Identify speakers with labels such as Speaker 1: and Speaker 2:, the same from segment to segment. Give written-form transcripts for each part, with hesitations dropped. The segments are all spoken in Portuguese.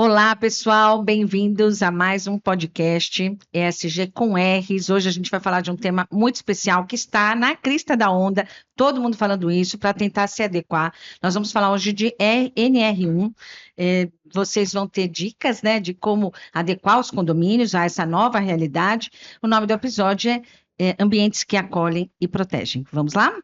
Speaker 1: Olá, pessoal, bem-vindos a mais um podcast ESG com R's. Hoje a gente vai falar de um tema muito especial que está na crista da onda, todo mundo falando isso para tentar se adequar. Nós vamos falar hoje de NR1. Vocês vão ter dicas, né, de como adequar os condomínios a essa nova realidade. O nome do episódio é Ambientes que Acolhem e Protegem. Vamos lá?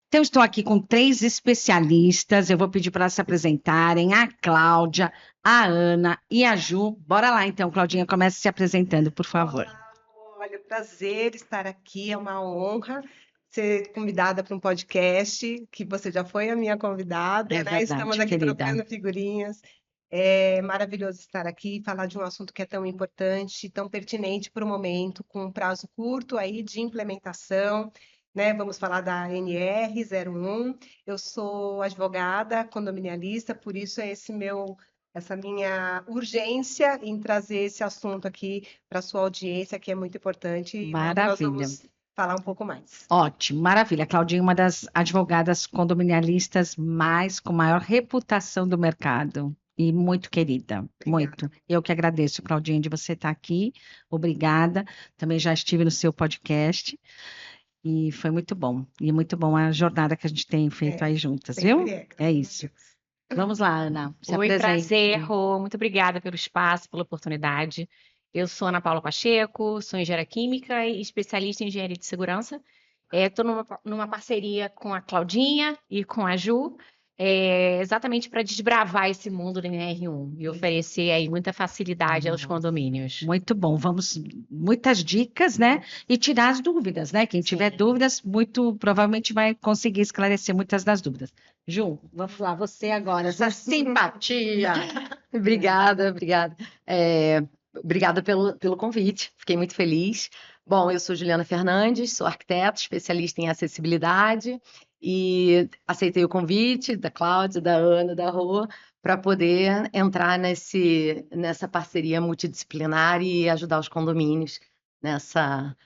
Speaker 1: Então, estou aqui com 3 especialistas. Eu vou pedir para elas se apresentarem: a Cláudia, a Ana e a Ju. Bora lá, então, Claudinha, comece se apresentando, por favor.
Speaker 2: Olha, prazer estar aqui, é uma honra ser convidada para um podcast, que você já foi a minha convidada,
Speaker 1: É
Speaker 2: né?
Speaker 1: verdade,
Speaker 2: Estamos aqui
Speaker 1: querida.
Speaker 2: trocando figurinhas. É maravilhoso estar aqui e falar de um assunto que é tão importante, tão pertinente para o momento, com um prazo curto aí de implementação, né? Vamos falar da NR01. Eu sou advogada condominialista, por isso essa minha urgência em trazer esse assunto aqui para a sua audiência, que é muito importante, e logo nós
Speaker 1: Maravilha.
Speaker 2: vamos falar um pouco mais.
Speaker 1: Ótimo, maravilha. A Claudinha é uma das advogadas condominialistas com maior reputação do mercado. E muito querida, muito. Eu que agradeço, Claudinha, de você estar aqui. Obrigada. Também já estive no seu podcast e foi muito bom. E muito bom a jornada que a gente tem feito aí juntas, viu? É isso. Vamos lá, Ana. Se
Speaker 3: Oi,
Speaker 1: apresente.
Speaker 3: prazer, Rô. Muito obrigada pelo espaço, pela oportunidade. Eu sou Ana Paula Pacheco, sou engenheira química e especialista em engenharia de segurança. Estou numa parceria com a Claudinha e com a Ju, exatamente para desbravar esse mundo do NR1 e oferecer aí muita facilidade aos condomínios.
Speaker 1: Muito bom. Vamos, muitas dicas, né? E tirar as dúvidas, né? Quem tiver dúvidas, muito provavelmente vai conseguir esclarecer muitas das dúvidas. Ju, vamos lá, você agora, essa simpatia.
Speaker 4: Obrigada. Obrigada pelo convite, fiquei muito feliz. Bom, eu sou Juliana Fernandes, sou arquiteta, especialista em acessibilidade e aceitei o convite da Cláudia, da Ana, da Rô, para poder entrar nessa parceria multidisciplinar e ajudar os condomínios nessa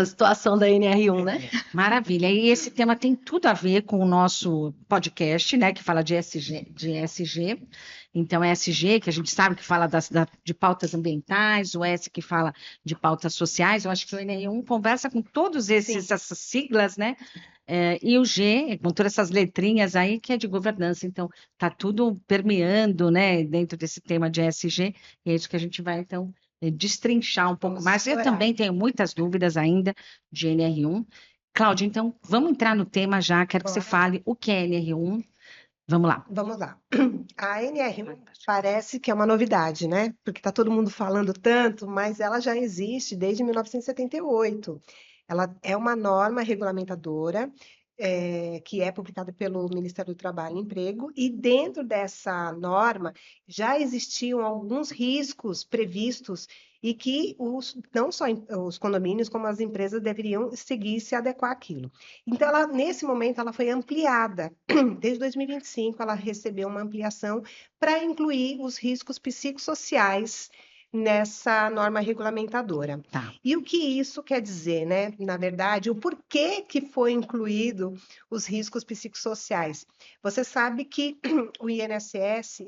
Speaker 4: situação da NR1, né?
Speaker 1: Maravilha. E esse tema tem tudo a ver com o nosso podcast, né, que fala de ESG. Então, ESG, que a gente sabe que fala de pautas ambientais, o S que fala de pautas sociais. Eu acho que o NR1 conversa com todos essas siglas, né? E o G, com todas essas letrinhas aí, que é de governança. Então, está tudo permeando, né, dentro desse tema de ESG. E é isso que a gente vai, então, destrinchar um pouco mais. Eu também tenho muitas dúvidas ainda de NR1. Cláudia, então, vamos entrar no tema já. Quero que você fale o que é NR1. Vamos lá.
Speaker 2: Vamos lá. A NR1 parece que é uma novidade, né? Porque está todo mundo falando tanto, mas ela já existe desde 1978. Ela é uma norma regulamentadora que é publicada pelo Ministério do Trabalho e Emprego, e dentro dessa norma já existiam alguns riscos previstos e que não só os condomínios, como as empresas deveriam seguir e se adequar àquilo. Então, nesse momento, ela foi ampliada. Desde 2025, ela recebeu uma ampliação para incluir os riscos psicossociais nessa norma regulamentadora.
Speaker 1: Tá.
Speaker 2: E o que isso quer dizer, né? Na verdade, o porquê que foi incluído os riscos psicossociais. Você sabe que o INSS,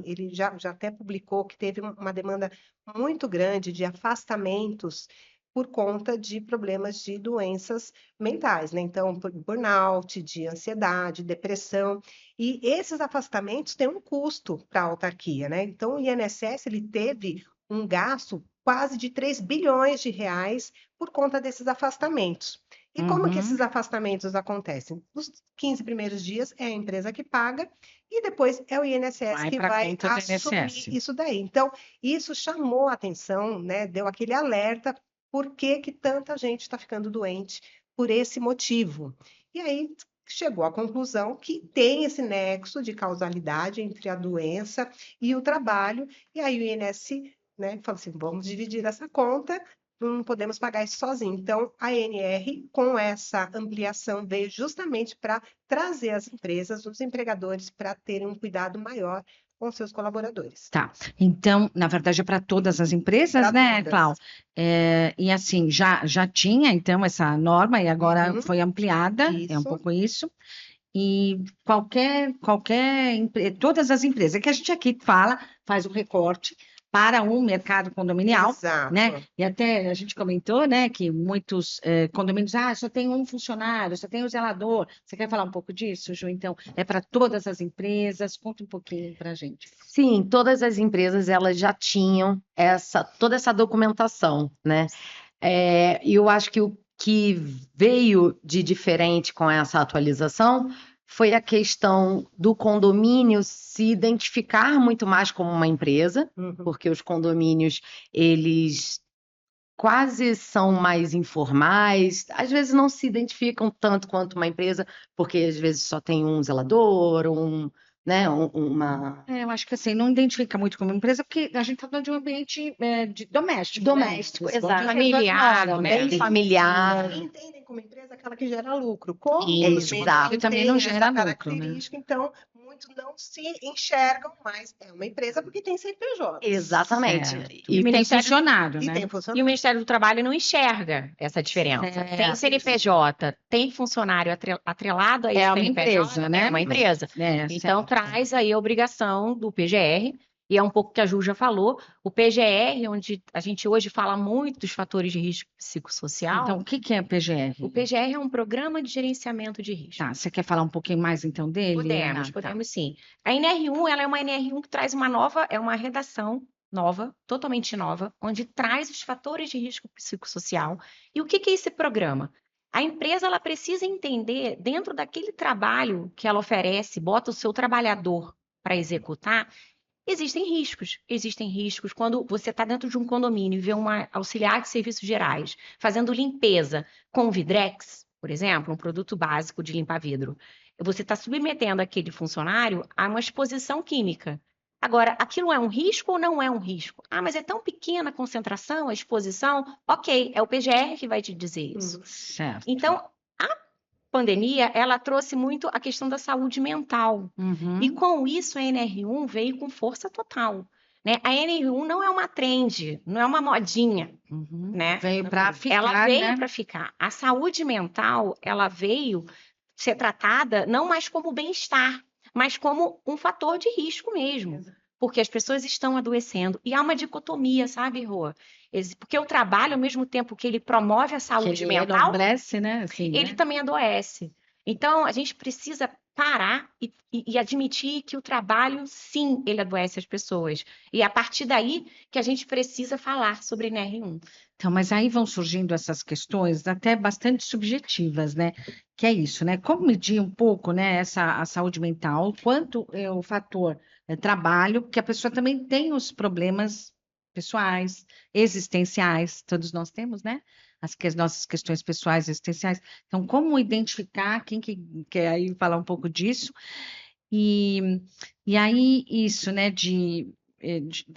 Speaker 2: ele já até publicou que teve uma demanda muito grande de afastamentos por conta de problemas de doenças mentais, né? Então, por burnout, de ansiedade, depressão. E esses afastamentos têm um custo para a autarquia, né? Então, o INSS ele teve um gasto quase de 3 bilhões de reais por conta desses afastamentos. E como que esses afastamentos acontecem? Os 15 primeiros dias é a empresa que paga e depois é o INSS que vai assumir isso daí. Então, isso chamou a atenção, né? Deu aquele alerta por que tanta gente está ficando doente por esse motivo. E aí chegou à conclusão que tem esse nexo de causalidade entre a doença e o trabalho, e aí o INSS, né, falou assim, vamos dividir essa conta não podemos pagar isso sozinho. Então, a ANR, com essa ampliação, veio justamente para trazer as empresas, os empregadores, para terem um cuidado maior com seus colaboradores.
Speaker 1: Tá. Então, na verdade, é para todas as empresas,
Speaker 2: Pra
Speaker 1: né,
Speaker 2: todas.
Speaker 1: Clau? E assim, já tinha, então, essa norma e agora
Speaker 2: Uhum.
Speaker 1: foi ampliada, é um
Speaker 2: Isso.
Speaker 1: pouco isso. E todas as empresas, é que a gente aqui faz o recorte para um mercado condominial,
Speaker 2: Exato.
Speaker 1: né? E até a gente comentou, né, que muitos condomínios, só tem um funcionário, só tem o zelador. Você quer falar um pouco disso, Ju? Então, é para todas as empresas? Conta um pouquinho para a gente.
Speaker 4: Sim, todas as empresas elas já tinham toda essa documentação, né? E eu acho que o que veio de diferente com essa atualização foi a questão do condomínio se identificar muito mais como uma empresa,
Speaker 2: Uhum.
Speaker 4: porque os condomínios, eles quase são mais informais, às vezes não se identificam tanto quanto uma empresa, porque às vezes só tem um zelador, né, uma...
Speaker 1: Eu acho que assim, não identifica muito como empresa, porque a gente está falando de um ambiente doméstico.
Speaker 4: Doméstico,
Speaker 1: Né?
Speaker 4: exato.
Speaker 3: Familiar,
Speaker 1: Moram,
Speaker 3: né?
Speaker 4: Bem familiar.
Speaker 2: Entendem como empresa aquela que gera lucro. Como
Speaker 3: Isso,
Speaker 2: condomínio
Speaker 4: exato.
Speaker 2: não
Speaker 1: Também
Speaker 2: tem
Speaker 1: não
Speaker 2: essa
Speaker 1: gera lucro, né?
Speaker 2: característica, então muitos não se enxergam mais. É uma empresa porque tem CNPJ.
Speaker 4: Exatamente.
Speaker 1: Certo.
Speaker 4: E
Speaker 1: E tem
Speaker 3: Ministério-
Speaker 1: funcionário,
Speaker 2: E
Speaker 1: né?
Speaker 2: tem
Speaker 3: E o
Speaker 2: funcionário.
Speaker 3: Ministério do Trabalho não enxerga essa diferença.
Speaker 1: Certo.
Speaker 3: Tem CNPJ, tem funcionário atrelado a esse
Speaker 1: É uma
Speaker 3: CNPJ,
Speaker 1: empresa, né?
Speaker 3: é uma empresa. Então,
Speaker 1: Certo.
Speaker 3: traz aí a obrigação do PGR, e é um pouco que a Ju já falou, o PGR, onde a gente hoje fala muito dos fatores de risco psicossocial.
Speaker 1: Então, o que é PGR?
Speaker 3: O PGR é um programa de gerenciamento de risco.
Speaker 1: Tá, você quer falar um pouquinho mais então dele, Ana? Tá.
Speaker 3: Podemos sim. A NR1, ela é uma NR1 que traz uma redação nova, totalmente nova, onde traz os fatores de risco psicossocial. E o que é esse programa? A empresa, ela precisa entender, dentro daquele trabalho que ela oferece, bota o seu trabalhador para executar, existem riscos. Existem riscos quando você está dentro de um condomínio e vê uma auxiliar de serviços gerais fazendo limpeza com Vidrex, por exemplo, um produto básico de limpar vidro. Você está submetendo aquele funcionário a uma exposição química. Agora, aquilo é um risco ou não é um risco? Mas é tão pequena a concentração, a exposição. Ok, é o PGR que vai te dizer isso.
Speaker 1: Certo.
Speaker 3: Então, a pandemia, ela trouxe muito a questão da saúde mental.
Speaker 1: Uhum.
Speaker 3: E com isso, a NR1 veio com força total. Né? A NR1 não é uma trend, não é uma modinha.
Speaker 1: Uhum.
Speaker 3: Né?
Speaker 1: Veio para ficar,
Speaker 3: ela veio
Speaker 1: né?
Speaker 3: para ficar. A saúde mental, ela veio ser tratada não mais como bem-estar, mas como um fator de risco mesmo. Porque as pessoas estão adoecendo. E há uma dicotomia, sabe, Rô? Porque o trabalho, ao mesmo tempo que ele promove a saúde
Speaker 1: ele
Speaker 3: mental,
Speaker 1: enobrece, né? Assim,
Speaker 3: ele também adoece. Então, a gente precisa parar e admitir que o trabalho, sim, ele adoece as pessoas. E é a partir daí que a gente precisa falar sobre NR1.
Speaker 1: Então, mas aí vão surgindo essas questões até bastante subjetivas, né? Que é isso, né? Como medir um pouco, né, a saúde mental, quanto é o fator trabalho, porque a pessoa também tem os problemas pessoais, existenciais, todos nós temos, né? As nossas questões pessoais, existenciais. Então, como identificar, quem que quer aí falar um pouco disso? E aí, isso, né,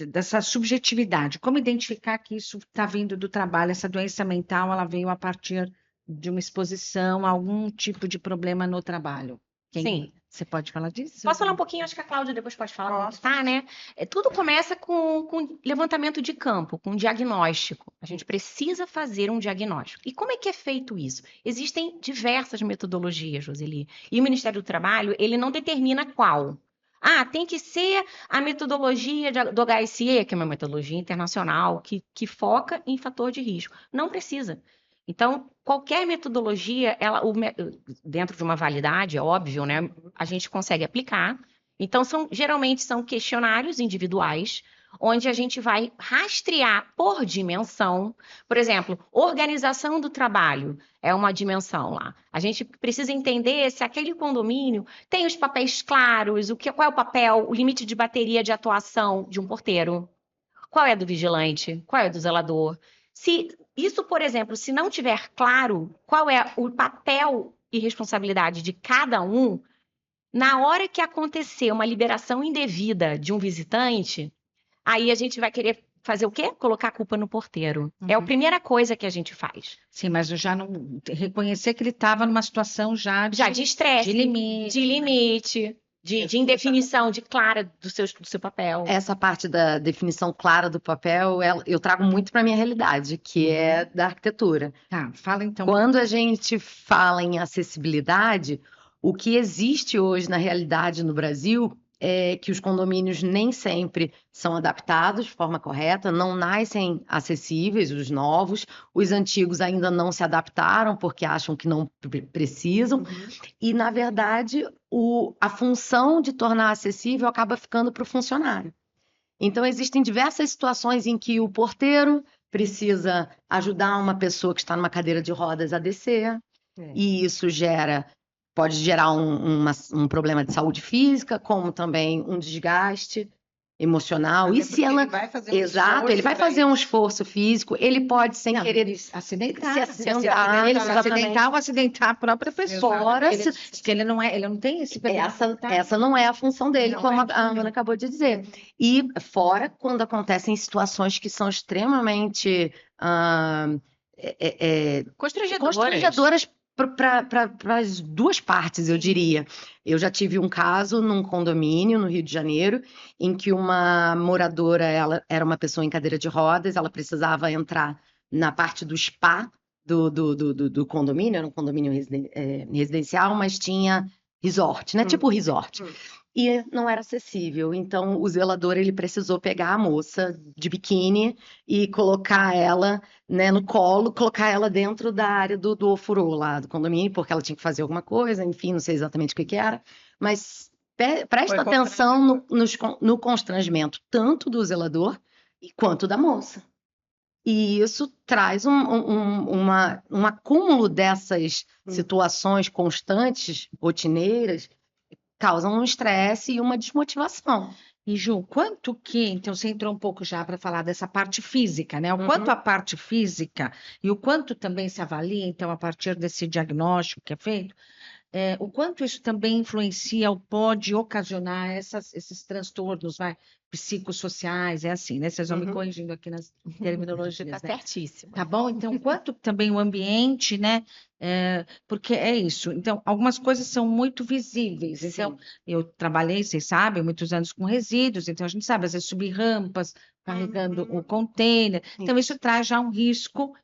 Speaker 1: dessa subjetividade, como identificar que isso está vindo do trabalho, essa doença mental, ela veio a partir de uma exposição a algum tipo de problema no trabalho.
Speaker 3: Sim.
Speaker 1: Você pode falar disso?
Speaker 3: Posso falar um pouquinho? Acho que a Cláudia depois pode falar. Tá, né? Tudo começa com levantamento de campo, com diagnóstico. A gente precisa fazer um diagnóstico. E como é que é feito isso? Existem diversas metodologias, Roseli. E o Ministério do Trabalho, ele não determina qual. Tem que ser a metodologia do HSE, que é uma metodologia internacional, que foca em fator de risco. Não precisa. Então, qualquer metodologia, dentro de uma validade, é óbvio, né? A gente consegue aplicar. Então, geralmente são questionários individuais, onde a gente vai rastrear por dimensão. Por exemplo, organização do trabalho é uma dimensão lá. A gente precisa entender se aquele condomínio tem os papéis claros, qual é o papel, o limite de bateria de atuação de um porteiro, qual é do vigilante, qual é do zelador. Se isso, por exemplo, se não tiver claro qual é o papel e responsabilidade de cada um, na hora que acontecer uma liberação indevida de um visitante, aí a gente vai querer fazer o quê? Colocar a culpa no porteiro. É a primeira coisa que a gente faz.
Speaker 1: Sim, mas eu já não reconhecer que ele estava numa situação já
Speaker 3: de estresse,
Speaker 1: de limite,
Speaker 3: de limite, de indefinição, de clara do seu papel.
Speaker 4: Essa parte da definição clara do papel, eu trago muito para minha realidade, que é da arquitetura.
Speaker 1: Tá, fala então.
Speaker 4: Quando a gente fala em acessibilidade, o que existe hoje na realidade no Brasil é que os condomínios nem sempre são adaptados de forma correta, não nascem acessíveis, os novos, os antigos ainda não se adaptaram porque acham que não precisam, e na verdade a função de tornar acessível acaba ficando para o funcionário. Então existem diversas situações em que o porteiro precisa ajudar uma pessoa que está numa cadeira de rodas a descer, e isso pode gerar um problema de saúde física, como também um desgaste emocional. E se ela...
Speaker 2: Ele vai fazer
Speaker 4: Exato, ele vai fazer um esforço físico, ele pode, sem querer,
Speaker 1: acidentar.
Speaker 4: se acidentar,
Speaker 1: Ele se
Speaker 4: exatamente.
Speaker 1: acidentar ou acidentar a própria pessoa.
Speaker 4: Fora
Speaker 1: Porque ele não tem esse
Speaker 4: essa não é a função dele,
Speaker 1: Não
Speaker 4: como
Speaker 1: é
Speaker 4: a Ana acabou de dizer. E fora quando acontecem situações que são extremamente constrangedoras para as duas partes, eu diria. Eu já tive um caso num condomínio no Rio de Janeiro, em que uma moradora, ela era uma pessoa em cadeira de rodas, ela precisava entrar na parte do spa do condomínio, era um condomínio residencial, mas tinha resort, né? Tipo resort. E não era acessível. Então, o zelador, ele precisou pegar a moça de biquíni e colocar ela, né, no colo, colocar ela dentro da área do ofurô lá do condomínio, porque ela tinha que fazer alguma coisa, enfim, não sei exatamente o que era, mas presta atenção no constrangimento, tanto do zelador quanto da moça. E isso traz um acúmulo dessas situações constantes, rotineiras, causam um estresse e uma desmotivação.
Speaker 1: E, Ju, quanto que... Então, você entrou um pouco já para falar dessa parte física, né? O quanto a parte física e o quanto também se avalia, então, a partir desse diagnóstico que é feito, o quanto isso também influencia ou pode ocasionar esses transtornos, psicossociais, é assim, né? Vocês vão me corrigindo aqui nas terminologias,
Speaker 3: Tá
Speaker 1: né?
Speaker 3: certíssimo.
Speaker 1: Tá bom? Então, quanto também o ambiente, né? Porque é isso. Então, algumas coisas são muito visíveis. Então, eu trabalhei, vocês sabem, muitos anos com resíduos, então a gente sabe, às vezes subir rampas, carregando o container. Então, isso traz já um risco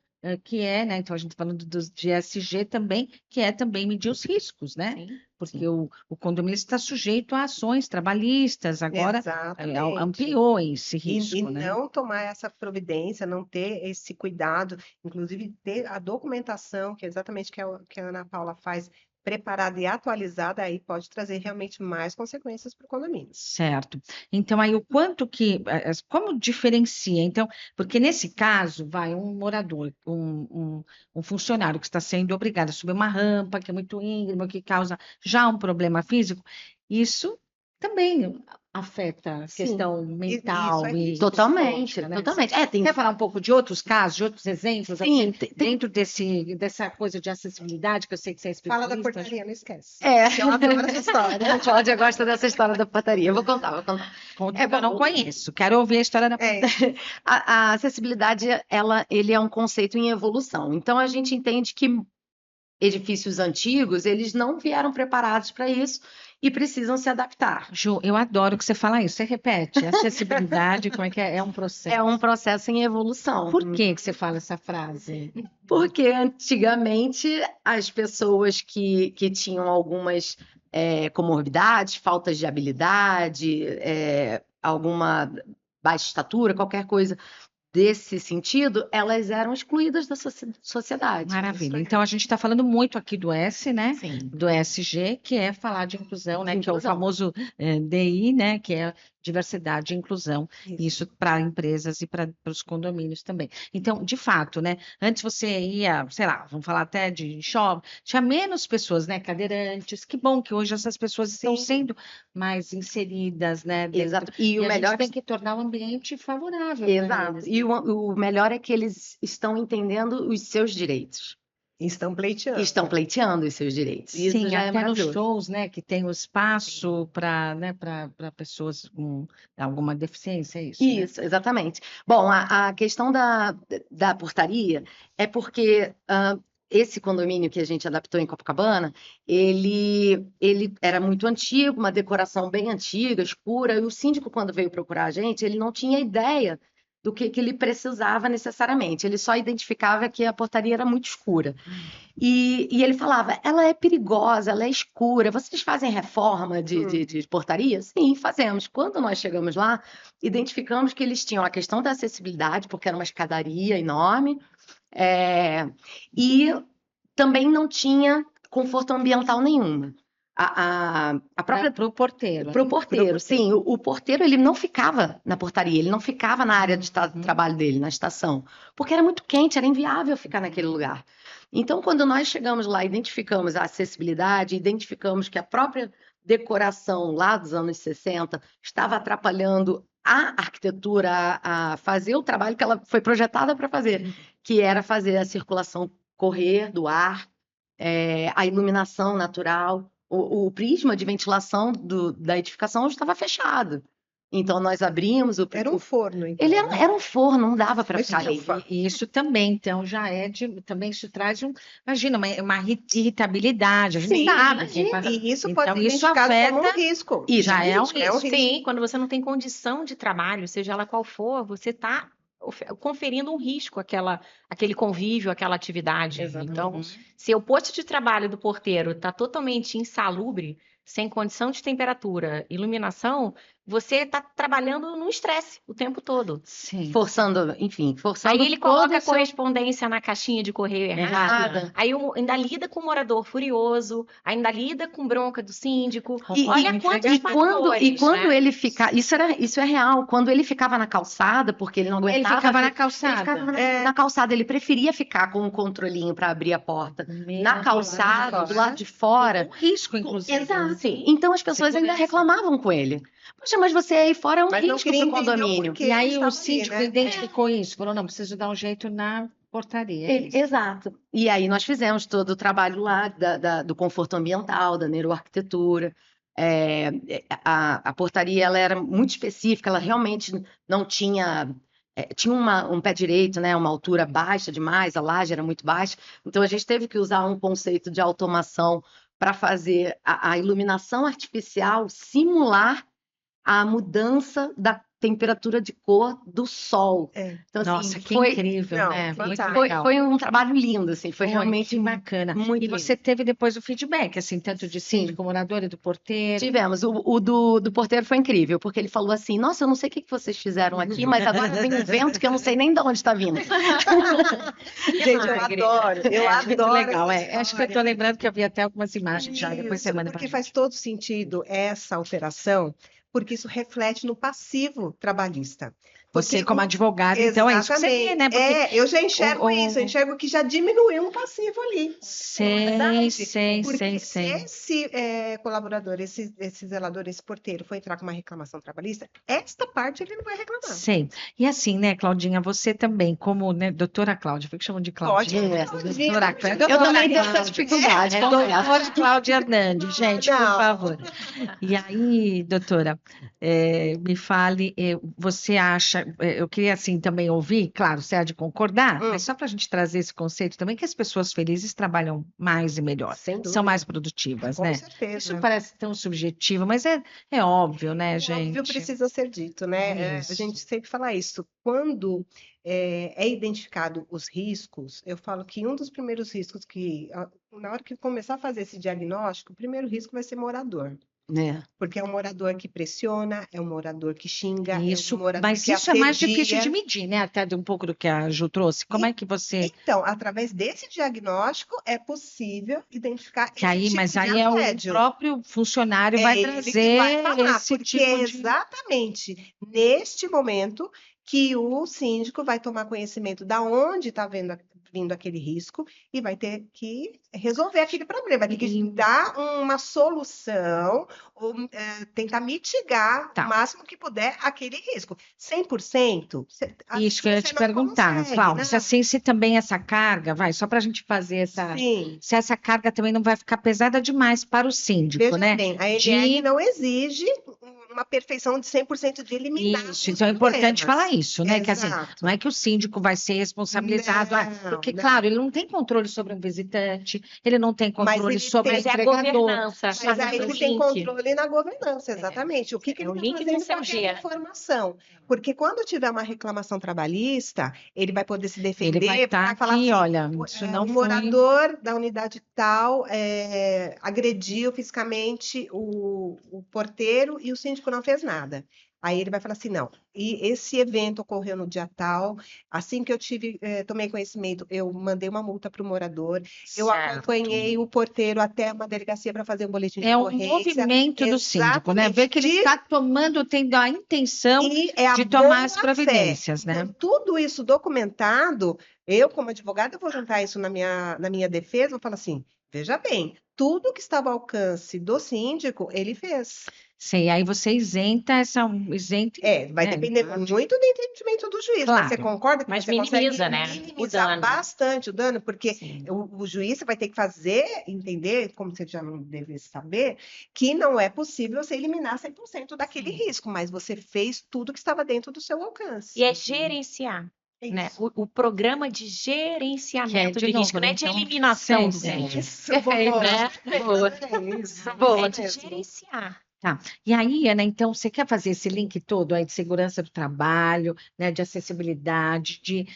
Speaker 1: que é, né? Então, a gente está falando de ESG também, que é também medir os riscos, né?
Speaker 3: Sim.
Speaker 1: Porque o condomínio está sujeito a ações trabalhistas, agora
Speaker 2: Exatamente.
Speaker 1: ampliou esse
Speaker 2: E
Speaker 1: risco, né?
Speaker 2: não tomar essa providência, não ter esse cuidado, inclusive ter a documentação, que é exatamente que a Ana Paula faz, preparada e atualizada, aí pode trazer realmente mais consequências para o condomínio.
Speaker 1: Certo. Então, aí o quanto que, como diferencia? Então, porque nesse caso, um morador, um funcionário que está sendo obrigado a subir uma rampa, que é muito íngreme, que causa já um problema físico, isso também afeta a questão mental e
Speaker 4: Totalmente,
Speaker 1: psicológica, né?
Speaker 4: totalmente.
Speaker 1: Quer falar um pouco de outros casos, de outros exemplos,
Speaker 4: Sim,
Speaker 1: assim, dentro dessa coisa de acessibilidade, que eu sei que você é
Speaker 2: Fala
Speaker 1: especialista?
Speaker 2: da portaria, não esquece.
Speaker 4: Eu
Speaker 2: adoro essa história.
Speaker 4: A Cláudia gosta dessa história da portaria. Eu vou contar.
Speaker 1: Conta que eu não conheço, quero ouvir a história da portaria.
Speaker 4: A acessibilidade, ele é um conceito em evolução. Então, a gente entende que edifícios antigos, eles não vieram preparados para isso e precisam se adaptar.
Speaker 1: Ju, eu adoro que você fala isso. Você repete, acessibilidade, como é que é? É um processo.
Speaker 4: É um processo em evolução.
Speaker 1: Por que você fala essa frase?
Speaker 4: Porque antigamente as pessoas que tinham algumas comorbidades, faltas de habilidade, alguma baixa estatura, qualquer coisa desse sentido, elas eram excluídas da sociedade.
Speaker 1: Maravilha. Então, a gente está falando muito aqui do S, né?
Speaker 3: Sim.
Speaker 1: Do ESG, que é falar de inclusão, né?
Speaker 4: De
Speaker 1: Que é o
Speaker 4: inclusão.
Speaker 1: famoso DI, né? Que é diversidade e inclusão. Isso para empresas e para os condomínios também. Então, de fato, né? Antes você ia, sei lá, vamos falar até de shopping, tinha menos pessoas, né? Cadeirantes. Que bom que hoje essas pessoas estão sendo mais inseridas, né?
Speaker 4: Exato. E o
Speaker 1: a
Speaker 4: melhor
Speaker 1: gente tem que tornar o ambiente favorável.
Speaker 4: Exato.
Speaker 1: Eles.
Speaker 4: E o melhor é que eles estão entendendo os seus direitos.
Speaker 2: Estão pleiteando.
Speaker 4: estão pleiteando os seus direitos. Isso
Speaker 1: Sim,
Speaker 4: já é
Speaker 1: até nos
Speaker 4: maravilhoso.
Speaker 1: shows, né, que tem o espaço para, né, para pessoas com alguma deficiência, é isso, né?
Speaker 4: Isso, exatamente. Bom, a questão da portaria é porque esse condomínio que a gente adaptou em Copacabana, ele era muito antigo, uma decoração bem antiga, escura, e o síndico, quando veio procurar a gente, ele não tinha ideia do que ele precisava necessariamente. Ele só identificava que a portaria era muito escura. E ele falava, ela é perigosa, ela é escura. Vocês fazem reforma de portaria? Sim, fazemos. Quando nós chegamos lá, identificamos que eles tinham a questão da acessibilidade, porque era uma escadaria enorme, e também não tinha conforto ambiental nenhuma. A própria
Speaker 1: Para o porteiro.
Speaker 4: Para o porteiro, sim. O porteiro ele não ficava na portaria, ele não ficava na área de trabalho dele, na estação, porque era muito quente, era inviável ficar naquele lugar. Então, quando nós chegamos lá, identificamos a acessibilidade, identificamos que a própria decoração lá dos anos 60 estava atrapalhando a arquitetura a fazer o trabalho que ela foi projetada para fazer, que era fazer a circulação correr do ar, a iluminação natural. O prisma de ventilação da edificação estava fechado. Então, nós abrimos o...
Speaker 2: Era um forno, então.
Speaker 4: Ele
Speaker 2: né?
Speaker 4: era um forno, não dava para ficar ali.
Speaker 1: E isso também, então, já também isso traz imagina, uma irritabilidade, a gente
Speaker 2: Sim,
Speaker 1: sabe. quem
Speaker 4: imagina.
Speaker 1: passa-
Speaker 2: E isso
Speaker 1: Então,
Speaker 2: pode ser
Speaker 1: isso
Speaker 2: identificado como
Speaker 1: afeta-
Speaker 2: um risco.
Speaker 4: Isso,
Speaker 1: já é um risco.
Speaker 3: Sim, quando você não tem condição de trabalho, seja ela qual for, você está conferindo um risco àquele convívio, àquela atividade. Então, se o posto de trabalho do porteiro está totalmente insalubre, sem condição de temperatura, iluminação, você está trabalhando no estresse o tempo todo.
Speaker 1: Sim.
Speaker 4: Forçando
Speaker 3: Aí ele coloca a
Speaker 4: todo o seu-
Speaker 3: correspondência na caixinha de correio errada.
Speaker 4: errada.
Speaker 3: Aí ainda lida com o morador furioso, ainda lida com bronca do síndico.
Speaker 4: E-
Speaker 3: Olha
Speaker 1: e-
Speaker 3: quantos
Speaker 4: E quando
Speaker 3: fatores, né?
Speaker 4: ele ficava, isso é real, quando ele ficava na calçada, porque ele não
Speaker 1: Ele
Speaker 4: aguentava,
Speaker 1: ficava na
Speaker 4: ele
Speaker 1: calçada.
Speaker 4: ficava na calçada, ele preferia ficar com um controlinho para abrir a porta na calçada, do lado de fora.
Speaker 1: Um risco, inclusive.
Speaker 4: Exato.
Speaker 3: Sim.
Speaker 4: Então as pessoas ainda
Speaker 1: Segurança.
Speaker 4: reclamavam com ele. Poxa, mas você aí fora é um
Speaker 2: Mas não
Speaker 4: risco
Speaker 2: queria
Speaker 4: para o
Speaker 2: entender o
Speaker 4: condomínio.
Speaker 2: porquê.
Speaker 1: E aí
Speaker 2: estava
Speaker 1: o
Speaker 2: ali,
Speaker 1: síndico
Speaker 2: né?
Speaker 1: identificou isso, falou, não, preciso dar um jeito na portaria. é isso.
Speaker 4: Exato. E aí nós fizemos todo o trabalho lá do conforto ambiental, da neuroarquitetura. A portaria ela era muito específica, ela realmente não tinha... tinha um pé direito, né, uma altura baixa demais, a laje era muito baixa. Então a gente teve que usar um conceito de automação para fazer a iluminação artificial simular a mudança da temperatura de cor do sol. Então, assim,
Speaker 1: Nossa, que
Speaker 4: foi,
Speaker 1: incrível,
Speaker 2: Não,
Speaker 1: né?
Speaker 2: fantástico.
Speaker 1: Muito
Speaker 4: foi,
Speaker 1: legal.
Speaker 4: foi um trabalho lindo, assim, foi realmente
Speaker 1: que bacana.
Speaker 4: muito
Speaker 1: E
Speaker 4: lindo.
Speaker 1: você teve depois o feedback, assim, tanto de
Speaker 4: Sim.
Speaker 1: síndico, morador e do porteiro.
Speaker 4: Tivemos. O do porteiro foi incrível, porque ele falou assim: Nossa, eu não sei o que vocês fizeram aqui, mas agora vem um vento que eu não sei nem de onde está vindo.
Speaker 2: Gente, eu adoro. Eu
Speaker 1: Muito
Speaker 2: adoro
Speaker 1: legal,
Speaker 2: essa
Speaker 1: Acho que eu
Speaker 2: história.
Speaker 1: estou lembrando que eu vi até algumas imagens já, depois você
Speaker 2: Isso,
Speaker 1: manda pra
Speaker 2: porque
Speaker 1: gente.
Speaker 2: faz todo sentido essa alteração, porque isso reflete no passivo trabalhista.
Speaker 1: Você,
Speaker 2: Porque
Speaker 1: como advogado, então é isso que você vê, né? Porque
Speaker 2: eu já enxergo
Speaker 1: o-
Speaker 2: isso, eu enxergo que já diminuiu um passivo ali.
Speaker 1: sei,
Speaker 2: verdade,
Speaker 1: sei,
Speaker 2: Porque
Speaker 1: sei.
Speaker 2: se esse colaborador, esse zelador, esse porteiro for entrar com uma reclamação trabalhista, esta parte ele não vai reclamar.
Speaker 1: Sei. E assim, né, Claudinha, você também, como, né, doutora Cláudia, foi que chamam de Cláudia.
Speaker 2: Pode,
Speaker 1: né?
Speaker 2: pode.
Speaker 1: Doutora Cláudia.
Speaker 4: Eu também tenho
Speaker 1: Cláudia.
Speaker 4: essa dificuldade.
Speaker 1: É
Speaker 4: confesso.
Speaker 1: doutora Cláudia Hernandes, gente, por
Speaker 2: Não.
Speaker 1: favor. E aí, doutora, me fale, você acha, eu queria assim também ouvir, claro, você há de concordar, mas só para a gente trazer esse conceito também, que as pessoas felizes trabalham mais e melhor,
Speaker 2: Sem dúvida.
Speaker 1: são mais produtivas,
Speaker 2: Com
Speaker 1: né?
Speaker 2: certeza.
Speaker 1: Isso parece tão subjetivo, mas é óbvio, né,
Speaker 2: O
Speaker 1: gente?
Speaker 2: óbvio precisa ser dito, né?
Speaker 1: Isso.
Speaker 2: A gente sempre fala isso. Quando é identificado os riscos, eu falo que um dos primeiros riscos na hora que começar a fazer esse diagnóstico, o primeiro risco vai ser morador.
Speaker 4: É.
Speaker 2: Porque é um morador que pressiona, é um morador que xinga,
Speaker 1: Isso,
Speaker 2: é um morador
Speaker 1: mas
Speaker 2: que
Speaker 1: isso é mais difícil
Speaker 2: assedia.
Speaker 1: de medir, né? Até de um pouco do que a Ju trouxe. Como é que você.
Speaker 2: Então, através desse diagnóstico, é possível identificar
Speaker 1: Que aí,
Speaker 2: esse
Speaker 1: mas
Speaker 2: tipo de
Speaker 1: aí é o
Speaker 2: assédio.
Speaker 1: próprio funcionário
Speaker 2: É
Speaker 1: vai
Speaker 2: ele que
Speaker 1: trazer
Speaker 2: vai falar,
Speaker 1: esse
Speaker 2: porque
Speaker 1: tipo
Speaker 2: é
Speaker 1: de.
Speaker 2: exatamente neste momento que o síndico vai tomar conhecimento da onde está vindo aquele risco e vai ter que resolver aquele problema, vai ter que dar uma solução, ou tentar mitigar
Speaker 1: Tá.
Speaker 2: o máximo que puder aquele risco. 100%?
Speaker 1: Isso que eu ia te perguntar, Cláudia, se assim, se também essa carga, só para a gente fazer essa,
Speaker 2: Sim.
Speaker 1: se essa carga também não vai ficar pesada demais para o síndico,
Speaker 2: Veja
Speaker 1: né?
Speaker 2: bem, a ENR não exige uma perfeição de 100% de eliminar
Speaker 1: Isso,
Speaker 2: os
Speaker 1: então é importante
Speaker 2: problemas.
Speaker 1: falar isso, né? Que assim,
Speaker 2: Exato.
Speaker 1: não é que o síndico vai ser responsabilizado, porque,
Speaker 2: Não.
Speaker 1: claro, ele não tem controle sobre um visitante, ele não tem controle
Speaker 2: ele
Speaker 1: sobre o
Speaker 2: tem-
Speaker 3: Mas é a
Speaker 1: entregador.
Speaker 3: governança.
Speaker 2: Mas
Speaker 3: fazendo
Speaker 2: aí
Speaker 3: o
Speaker 2: ele tem
Speaker 3: link.
Speaker 2: controle na governança, exatamente. O que
Speaker 3: É
Speaker 2: ele
Speaker 3: o
Speaker 2: está
Speaker 3: link com
Speaker 2: fazendo
Speaker 3: o seu
Speaker 2: com aquela
Speaker 3: G.
Speaker 2: informação? Porque quando tiver uma reclamação trabalhista, ele vai poder se
Speaker 1: Ele
Speaker 2: defender,
Speaker 1: vai estar
Speaker 2: vai falar
Speaker 1: aqui,
Speaker 2: assim,
Speaker 1: olha, isso não
Speaker 2: o
Speaker 1: foi...
Speaker 2: morador da unidade tal agrediu fisicamente o porteiro e o síndico não fez nada. Aí ele vai falar assim, não, e esse evento ocorreu no dia tal, assim que eu tomei conhecimento, eu mandei uma multa para o morador, eu
Speaker 1: Certo.
Speaker 2: acompanhei o porteiro até uma delegacia para fazer um boletim de
Speaker 1: É um
Speaker 2: ocorrência.
Speaker 1: movimento do síndico, né?
Speaker 2: Exatamente.
Speaker 1: Ver que ele está tendo a intenção
Speaker 2: E é a
Speaker 1: de tomar as
Speaker 2: boa
Speaker 1: providências,
Speaker 2: fé.
Speaker 1: né?
Speaker 2: Então, tudo isso documentado, eu, como advogada, eu vou juntar isso na minha defesa, vou falar assim, veja bem, tudo que estava ao alcance do síndico, ele fez.
Speaker 1: Sim, aí você isenta
Speaker 2: Vai
Speaker 1: né?
Speaker 2: depender muito do entendimento do juiz, mas você
Speaker 1: Claro.
Speaker 2: concorda que
Speaker 3: Mas
Speaker 2: você consegue
Speaker 3: minimiza, né, o
Speaker 2: minimizar
Speaker 3: dano.
Speaker 2: bastante o dano, porque
Speaker 3: Sim.
Speaker 2: o juiz vai ter que entender, como você já não deve saber, que não é possível você eliminar 100% daquele risco, mas você fez tudo que estava dentro do seu alcance.
Speaker 3: E é gerenciar.
Speaker 2: É
Speaker 3: Né?
Speaker 2: isso.
Speaker 3: O programa de gerenciamento
Speaker 1: de
Speaker 3: de
Speaker 1: novo,
Speaker 3: risco,
Speaker 1: né?
Speaker 3: não é de
Speaker 1: Então,
Speaker 3: eliminação do
Speaker 1: sim,
Speaker 3: síndico.
Speaker 2: Isso,
Speaker 1: Perfeito,
Speaker 2: boa.
Speaker 3: né? Boa.
Speaker 2: É isso.
Speaker 3: É
Speaker 2: Isso
Speaker 3: de
Speaker 2: mesmo.
Speaker 3: gerenciar.
Speaker 1: Tá. E aí, Ana, então, você quer fazer esse link todo aí de segurança do trabalho, né, de acessibilidade, de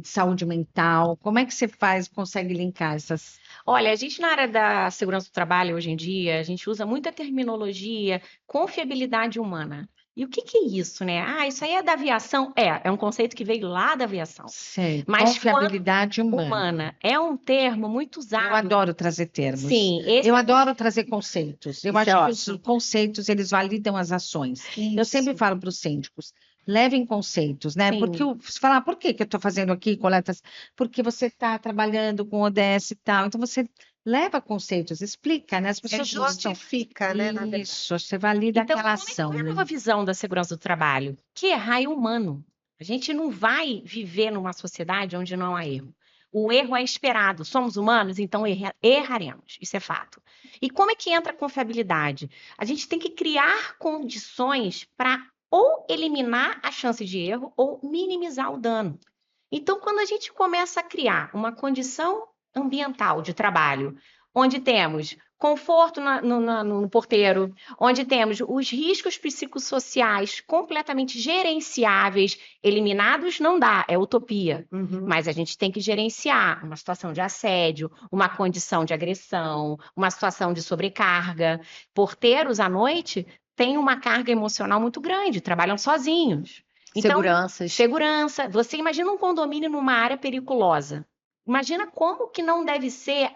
Speaker 1: saúde mental? Como é que você consegue linkar essas?
Speaker 3: Olha, a gente na área da segurança do trabalho hoje em dia, a gente usa muita terminologia, confiabilidade humana. E o que é isso, né? Ah, isso aí é da aviação? É um conceito que veio lá da aviação.
Speaker 1: Sei,
Speaker 3: Mas
Speaker 1: confiabilidade humana.
Speaker 3: humana é um termo muito
Speaker 1: Eu
Speaker 3: usado.
Speaker 1: adoro trazer termos.
Speaker 3: Sim,
Speaker 1: Eu adoro trazer conceitos. Eu
Speaker 3: Isso
Speaker 1: acho
Speaker 3: é
Speaker 1: que os
Speaker 3: ótimo.
Speaker 1: conceitos, eles validam as ações. Eu sempre
Speaker 2: Isso.
Speaker 1: falo para os síndicos, levem conceitos, né?
Speaker 3: Sim.
Speaker 1: Porque você fala, por que eu estou fazendo aqui coletas? Porque você está trabalhando com ODS e tal. Então, você leva conceitos, explica, né? As pessoas gostam.
Speaker 2: Justifica, né? Na verdade.
Speaker 1: Isso, você valida
Speaker 3: Então,
Speaker 1: aquela
Speaker 3: qual
Speaker 1: ação,
Speaker 3: é a
Speaker 1: né?
Speaker 3: nova visão da segurança do trabalho? Que errar é humano. A gente não vai viver numa sociedade onde não há erro. O erro é esperado. Somos humanos, então erraremos. Isso é fato. E como é que entra a confiabilidade? A gente tem que criar condições para ou eliminar a chance de erro ou minimizar o dano. Então, quando a gente começa a criar uma condição ambiental de trabalho, onde temos conforto no porteiro, onde temos os riscos psicossociais completamente gerenciáveis, eliminados não dá, é utopia.
Speaker 2: Uhum.
Speaker 3: Mas a gente tem que gerenciar uma situação de assédio, uma condição de agressão, uma situação de sobrecarga. Porteiros à noite têm uma carga emocional muito grande, trabalham sozinhos. Então,
Speaker 4: Seguranças.
Speaker 3: segurança. Você imagina um condomínio numa área periculosa. Imagina como que não deve ser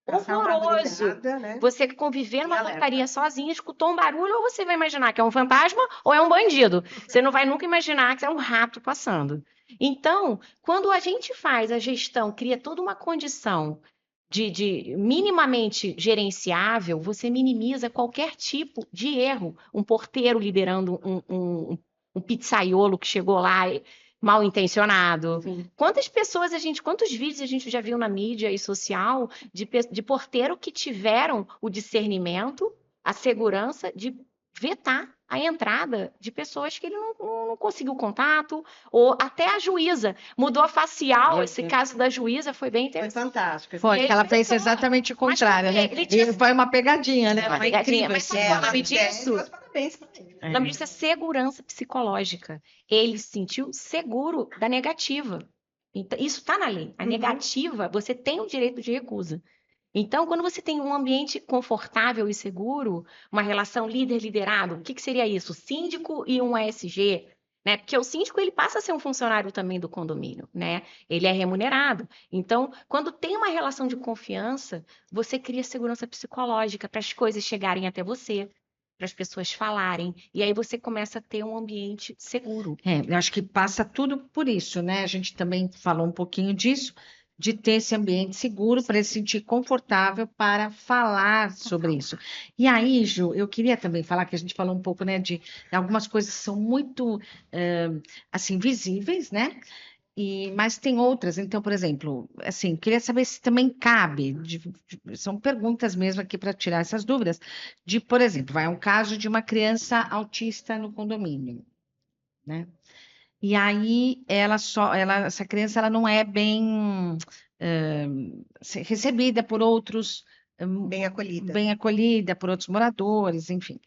Speaker 2: Passar uma
Speaker 3: horroroso
Speaker 2: madrugada, né?
Speaker 3: você conviver numa
Speaker 2: alerta.
Speaker 3: portaria sozinha, escutou um barulho, ou você vai imaginar que é um fantasma ou é um bandido. Você não vai nunca imaginar que é um rato passando. Então, quando a gente faz a gestão, cria toda uma condição de minimamente gerenciável, você minimiza qualquer tipo de erro. Um porteiro liderando um pizzaiolo que chegou lá mal intencionado.
Speaker 2: Sim.
Speaker 3: Quantos vídeos a gente já viu na mídia e social de porteiro que tiveram o discernimento, a segurança de vetar a entrada de pessoas que ele não conseguiu contato, ou até a juíza mudou a facial. Esse caso da juíza foi bem
Speaker 2: Foi
Speaker 3: interessante.
Speaker 2: fantástico.
Speaker 1: Foi,
Speaker 3: Ele
Speaker 1: que ela fez
Speaker 3: pensou,
Speaker 1: exatamente o
Speaker 3: mas
Speaker 1: contrário,
Speaker 3: por
Speaker 1: né?
Speaker 3: quê? Ele tinha-
Speaker 1: E foi uma pegadinha, né?
Speaker 3: Uma
Speaker 1: Foi
Speaker 3: pegadinha,
Speaker 1: incrível
Speaker 3: mas
Speaker 1: esse
Speaker 3: sabe qual é o nome
Speaker 1: trabalho.
Speaker 3: disso?
Speaker 2: Meus parabéns pra ele.
Speaker 3: O nome disso é segurança psicológica. Ele se sentiu seguro da negativa. Então, isso está na lei. A
Speaker 2: Uhum.
Speaker 3: negativa, você tem o direito de recusa. Então, quando você tem um ambiente confortável e seguro, uma relação líder-liderado, o que seria isso? Síndico e um ASG, né? Porque o síndico ele passa a ser um funcionário também do condomínio, né? Ele é remunerado. Então, quando tem uma relação de confiança, você cria segurança psicológica para as coisas chegarem até você, para as pessoas falarem. E aí você começa a ter um ambiente seguro.
Speaker 1: Eu acho que passa tudo por isso, né? A gente também falou um pouquinho disso, de ter esse ambiente seguro para ele se sentir confortável para falar sobre isso. E aí, Ju, eu queria também falar que a gente falou um pouco, né, de algumas coisas que são muito, assim, visíveis, né? Mas tem outras, então, por exemplo, assim, queria saber se também cabe, são perguntas mesmo aqui para tirar essas dúvidas, de, por exemplo, vai um caso de uma criança autista no condomínio, né? E aí essa criança ela não é bem recebida por outros,
Speaker 2: Bem acolhida
Speaker 1: por outros moradores, enfim.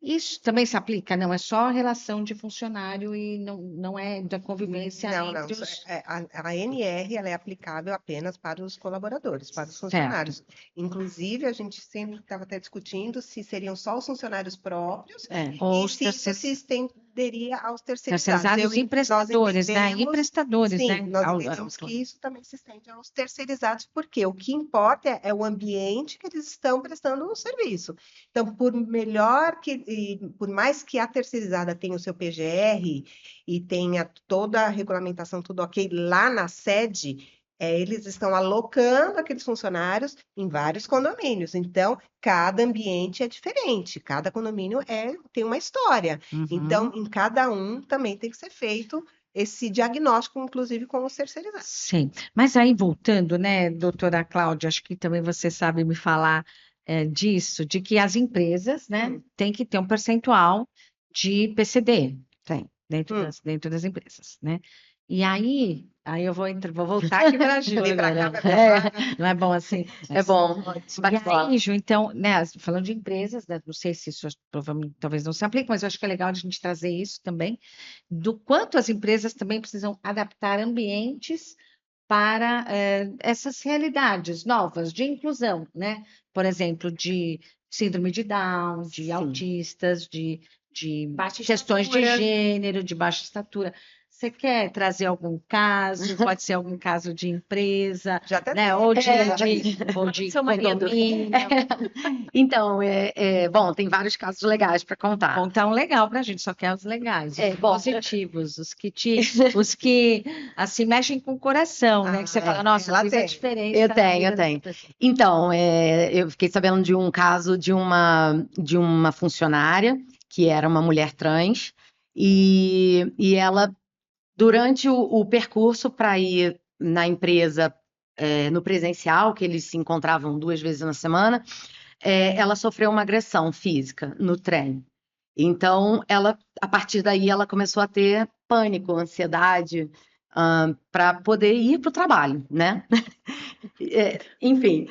Speaker 1: Isso também se aplica? Não, é só relação de funcionário e não é da convivência
Speaker 2: Não,
Speaker 1: entre os...
Speaker 2: a ANR ela é aplicável apenas para os colaboradores, para os
Speaker 1: Certo.
Speaker 2: funcionários. Inclusive, a gente sempre estava até discutindo se seriam só os funcionários próprios
Speaker 1: Ou
Speaker 2: e
Speaker 1: os
Speaker 2: se isso se estenderia aos terceirizados.
Speaker 1: terceirizados e prestadores, né? E prestadores,
Speaker 2: Sim,
Speaker 1: né?
Speaker 2: nós entendemos que isso também se estende aos terceirizados, porque o que importa é o ambiente que eles estão prestando o serviço. Então, por mais que a terceirizada tenha o seu PGR e tenha toda a regulamentação, tudo ok, lá na sede, eles estão alocando aqueles funcionários em vários condomínios. Então, cada ambiente é diferente, cada condomínio tem uma história. Então, em cada um também tem que ser feito esse diagnóstico, inclusive com os terceirizados.
Speaker 1: Sim, mas aí voltando, né, doutora Cláudia, acho que também você sabe me falar disso, de que as empresas, né, têm que ter um percentual de PCD, dentro das empresas, né? E aí eu vou voltar aqui para a Ju agora. Não é bom assim?
Speaker 4: É bom.
Speaker 1: E aí, Ju, então, né, falando de empresas, né, não sei se isso provavelmente talvez não se aplique, mas eu acho que é legal a gente trazer isso também, do quanto as empresas também precisam adaptar ambientes para essas realidades novas de inclusão, né? Por exemplo, de síndrome de Down, de
Speaker 4: Sim.
Speaker 1: autistas, de
Speaker 3: Baixa
Speaker 1: questões de
Speaker 3: estatura.
Speaker 1: gênero, de baixa estatura. Você quer trazer algum caso? Pode ser algum caso de empresa,
Speaker 2: Já até
Speaker 1: né?
Speaker 2: tem.
Speaker 1: Ou de
Speaker 3: Seu marido.
Speaker 1: condomínio.
Speaker 4: Então, bom, tem vários casos legais para contar.
Speaker 1: Contar um legal para a gente, só quer os legais, os
Speaker 4: Bom.
Speaker 1: positivos, os que assim mexem com o coração, né? Que você fala, nossa,
Speaker 2: ela
Speaker 1: fez a
Speaker 2: tem.
Speaker 1: diferença.
Speaker 4: Eu
Speaker 1: na
Speaker 4: tenho,
Speaker 1: vida
Speaker 4: eu tenho.
Speaker 1: dessa pessoa.
Speaker 4: Então, eu fiquei sabendo de um caso de uma funcionária que era uma mulher trans e ela, durante o percurso para ir na empresa, no presencial, que eles se encontravam 2 vezes na semana, ela sofreu uma agressão física no trem. Então, a partir daí, ela começou a ter pânico, ansiedade, para poder ir para o trabalho, né? Enfim,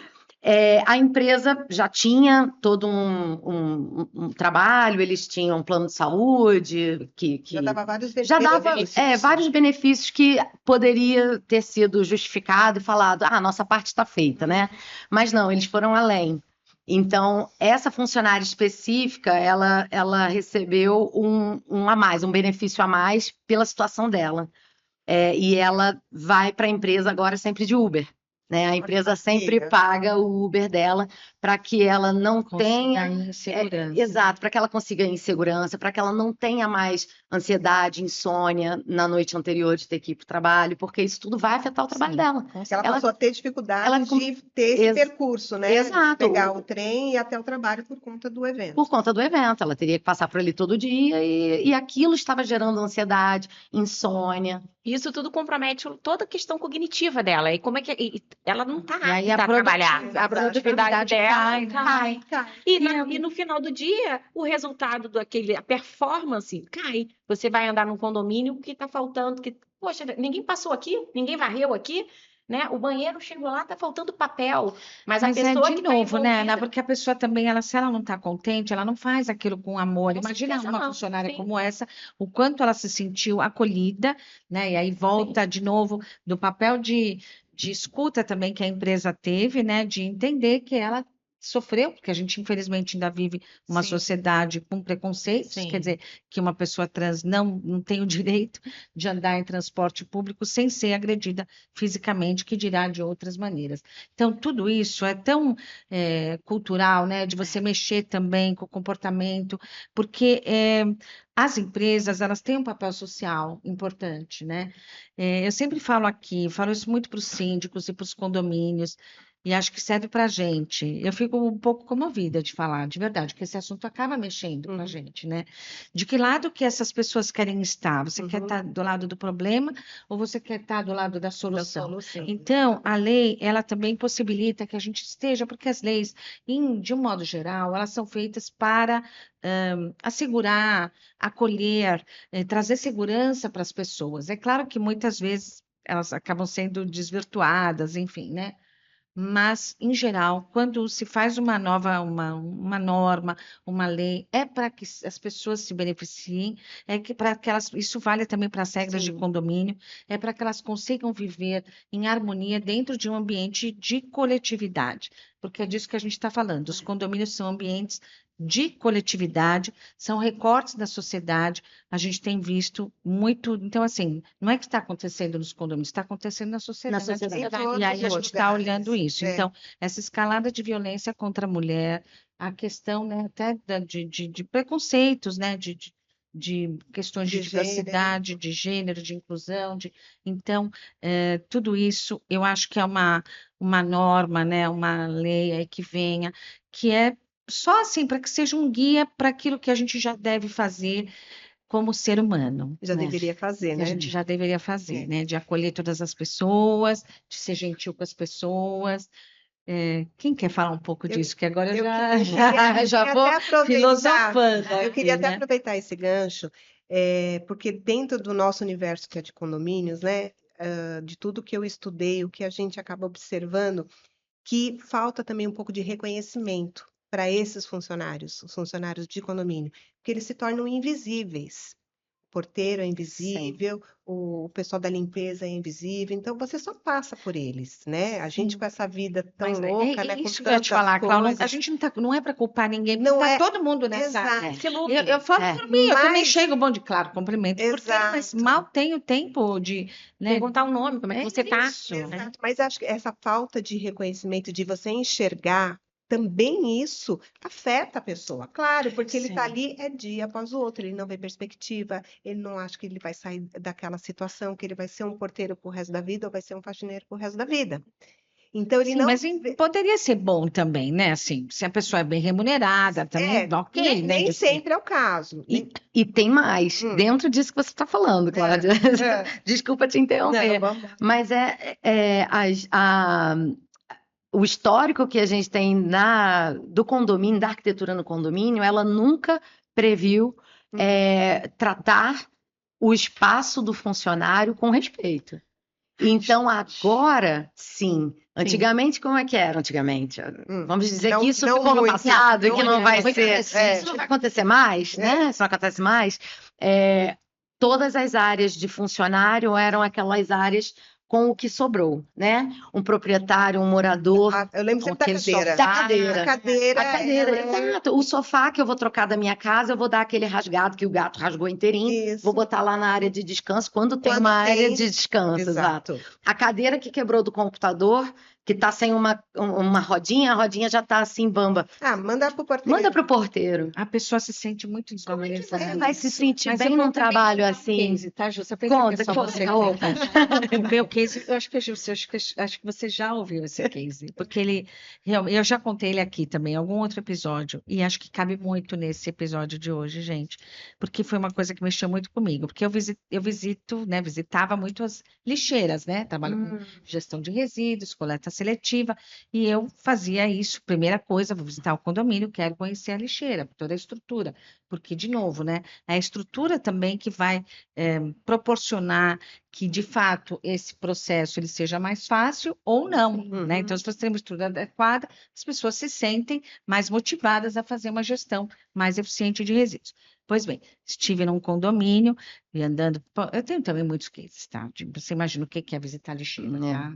Speaker 4: a empresa já tinha todo um trabalho, eles tinham um plano de saúde
Speaker 2: Já dava vários
Speaker 4: já dava
Speaker 2: benefícios.
Speaker 4: vários benefícios que poderia ter sido justificado e falado, nossa parte está feita, né? Mas não, eles foram além. Então, essa funcionária específica, ela recebeu um a mais, um benefício a mais pela situação dela. E ela vai para a empresa agora sempre de Uber, né? A empresa sempre paga o Uber dela para que ela não tenha
Speaker 1: insegurança.
Speaker 4: Exato, para que ela consiga insegurança, para que ela não tenha mais ansiedade, insônia na noite anterior de ter que ir para o trabalho, porque isso tudo vai afetar o trabalho dela.
Speaker 2: Ela passou a ter dificuldade de ter esse percurso, né?
Speaker 4: Exato.
Speaker 2: Pegar o trem e ir até o trabalho por conta do evento.
Speaker 4: Por conta do evento, ela teria que passar por ali todo dia e aquilo estava gerando ansiedade, insônia.
Speaker 3: Isso tudo compromete toda a questão cognitiva dela. E como é que ela não está
Speaker 1: E aí
Speaker 3: apta a trabalhar?
Speaker 1: a produtividade
Speaker 3: dela
Speaker 1: cai.
Speaker 3: E no final do dia, o resultado a performance cai. Você vai andar num condomínio que está faltando, poxa, ninguém passou aqui, ninguém varreu aqui, né? O banheiro chegou lá, está faltando papel. Mas a pessoa
Speaker 1: de
Speaker 3: que tá
Speaker 1: novo, né,
Speaker 3: envolvida-
Speaker 1: Ana? Porque a pessoa também, se ela não está contente, ela não faz aquilo com amor.
Speaker 3: Com
Speaker 1: Imagina
Speaker 3: certeza
Speaker 1: uma
Speaker 3: não,
Speaker 1: funcionária
Speaker 3: sim.
Speaker 1: como essa, o quanto ela se sentiu acolhida, né? E aí volta de novo do papel de escuta também que a empresa teve, né? De entender que ela sofreu, porque a gente, infelizmente, ainda vive uma
Speaker 2: Sim.
Speaker 1: sociedade com preconceitos,
Speaker 3: Sim.
Speaker 1: quer dizer, que uma pessoa trans não tem o direito de andar em transporte público sem ser agredida fisicamente, que dirá de outras maneiras. Então, tudo isso é tão cultural, né, de você mexer também com o comportamento, porque as empresas, elas têm um papel social importante, né? Eu sempre falo aqui, falo isso muito para os síndicos e para os condomínios, e acho que serve para a gente. Eu fico um pouco comovida de falar, de verdade, porque esse assunto acaba mexendo com a gente, né? De que lado que essas pessoas querem estar? Você quer estar do lado do problema ou você quer estar do lado da
Speaker 2: Da
Speaker 1: solução?
Speaker 2: solução.
Speaker 1: Então, a lei, ela também possibilita que a gente esteja, porque as leis, de um modo geral, elas são feitas para assegurar, acolher, trazer segurança para as pessoas. É claro que muitas vezes elas acabam sendo desvirtuadas, enfim, né? Mas, em geral, quando se faz uma norma, uma lei, é para que as pessoas se beneficiem, é que para que elas, isso vale também para as regras de
Speaker 2: Sim.
Speaker 1: condomínio, é para que elas consigam viver em harmonia dentro de um ambiente de coletividade, porque é disso que a gente está falando. Os condomínios são ambientes de coletividade, são recortes da sociedade, a gente tem visto muito. Então, assim, não é que está acontecendo nos condomínios, está acontecendo na sociedade.
Speaker 3: sociedade.
Speaker 2: Em todos
Speaker 1: E aí a
Speaker 2: os
Speaker 1: gente está
Speaker 2: lugares.
Speaker 1: olhando isso.
Speaker 2: É.
Speaker 1: Então, essa escalada de violência contra a mulher, a questão, né, até de preconceitos, né, de questões de
Speaker 2: De gênero.
Speaker 1: diversidade, de gênero, de inclusão, então, tudo isso eu acho que é uma norma, né, uma lei aí que venha, que é só assim, para que seja um guia para aquilo que a gente já deve fazer como ser humano,
Speaker 2: Já
Speaker 1: né?
Speaker 2: deveria fazer,
Speaker 1: Que a
Speaker 2: né?
Speaker 1: gente já deveria fazer,
Speaker 2: É.
Speaker 1: né? De acolher todas as pessoas, de ser gentil com as pessoas. Quem quer falar um pouco
Speaker 2: Eu-
Speaker 1: disso? Que agora
Speaker 2: eu
Speaker 1: já,
Speaker 2: queria-
Speaker 1: já, já
Speaker 2: queria
Speaker 1: vou
Speaker 2: até aproveitar.
Speaker 1: filosofando
Speaker 2: Eu
Speaker 1: aqui,
Speaker 2: queria até
Speaker 1: né?
Speaker 2: aproveitar esse gancho, porque dentro do nosso universo que é de condomínios, né, de tudo que eu estudei, o que a gente acaba observando, que falta também um pouco de reconhecimento para esses funcionários, os funcionários de condomínio, porque eles se tornam invisíveis. O porteiro é invisível, o pessoal da limpeza é invisível, então você só passa por eles, né? A gente
Speaker 1: Sim.
Speaker 2: com essa vida tão
Speaker 1: Mas
Speaker 2: louca, né, com
Speaker 1: isso que eu ia te
Speaker 2: tantas
Speaker 1: falar, Cláudia, a
Speaker 2: coisas,
Speaker 1: gente não é para culpar ninguém, porque
Speaker 2: não
Speaker 1: está
Speaker 2: é
Speaker 1: todo mundo nessa.
Speaker 2: exato.
Speaker 3: Esse loop.
Speaker 1: Eu falo
Speaker 4: É.
Speaker 1: por mim, eu também
Speaker 2: Mas-
Speaker 1: chego bom de claro, cumprimento, porque, mas
Speaker 2: Exato.
Speaker 1: mal tenho tempo de, né?
Speaker 3: Perguntar o nome, como é que você tá?
Speaker 1: isso,
Speaker 3: né?
Speaker 2: Exato, mas acho que essa falta de reconhecimento, de você enxergar, também isso afeta a pessoa, claro, porque ele está
Speaker 1: Sim.
Speaker 2: ali dia após o outro, ele não vê perspectiva, ele não acha que ele vai sair daquela situação, que ele vai ser um porteiro pro resto da vida ou vai ser um faxineiro pro resto da vida. Então ele
Speaker 1: Sim,
Speaker 2: não
Speaker 1: mas
Speaker 2: vê-
Speaker 1: poderia ser bom também, né? Assim, se a pessoa é bem remunerada, também, ok,
Speaker 2: nem,
Speaker 1: né?
Speaker 2: nem
Speaker 1: Assim,
Speaker 2: sempre é o caso.
Speaker 4: E tem mais, dentro disso que você está falando, Cláudia. Desculpa te interromper.
Speaker 2: Não, vamos.
Speaker 4: Mas o histórico que a gente tem do condomínio, da arquitetura no condomínio, ela nunca previu tratar o espaço do funcionário com respeito. Então, agora, sim. Antigamente, como é que era antigamente? Vamos dizer
Speaker 2: Não-
Speaker 4: que isso
Speaker 2: não
Speaker 4: ficou no
Speaker 2: muito,
Speaker 4: passado e que
Speaker 1: não
Speaker 4: não vai
Speaker 1: muito
Speaker 4: ser.
Speaker 1: recente.
Speaker 4: Isso não vai acontecer mais, né? Isso não acontece mais. Todas as áreas de funcionário eram aquelas áreas com o que sobrou, né? Um proprietário, um morador.
Speaker 2: Eu lembro
Speaker 1: Com
Speaker 2: sempre da
Speaker 1: aquele
Speaker 2: cadeira.
Speaker 1: sofá.
Speaker 4: Da cadeira.
Speaker 2: A cadeira,
Speaker 4: A cadeira,
Speaker 2: ela é-
Speaker 4: exato. O sofá que eu vou trocar da minha casa, eu vou dar aquele rasgado que o gato rasgou inteirinho.
Speaker 2: Isso.
Speaker 4: Vou botar lá na área de descanso, quando tem
Speaker 2: Quando
Speaker 4: uma área
Speaker 2: tem-
Speaker 4: de descanso, exato. A cadeira que quebrou do computador, que tá sem uma rodinha, a rodinha já tá assim, bamba.
Speaker 2: Manda pro porteiro.
Speaker 4: Manda pro porteiro.
Speaker 1: A pessoa se sente muito desvalorizada.
Speaker 4: Você vai se sentir
Speaker 1: Mas
Speaker 4: bem
Speaker 1: eu vou
Speaker 4: num
Speaker 1: também
Speaker 4: trabalho
Speaker 1: contar um
Speaker 4: assim.
Speaker 1: case, tá, Ju? Você pensa que
Speaker 4: Conta,
Speaker 1: é só
Speaker 4: conta,
Speaker 1: você que
Speaker 4: conta.
Speaker 1: O meu case, eu acho que acho que você já ouviu esse case, porque eu já contei ele aqui também, em algum outro episódio, e acho que cabe muito nesse episódio de hoje, gente, porque foi uma coisa que mexeu muito comigo, porque eu visito, né, visitava muito as lixeiras, né, trabalho com gestão de resíduos, coleta seletiva, e eu fazia isso, primeira coisa, vou visitar o condomínio, quero conhecer a lixeira, toda a estrutura, porque, de novo, né, é a estrutura também que vai proporcionar que, de fato, esse processo ele seja mais fácil ou não, né? Então, se você tem uma estrutura adequada, as pessoas se sentem mais motivadas a fazer uma gestão mais eficiente de resíduos. Pois bem, estive num condomínio e andando. Eu tenho também muitos cases, tá? Você imagina o que é visitar lixeira, tá?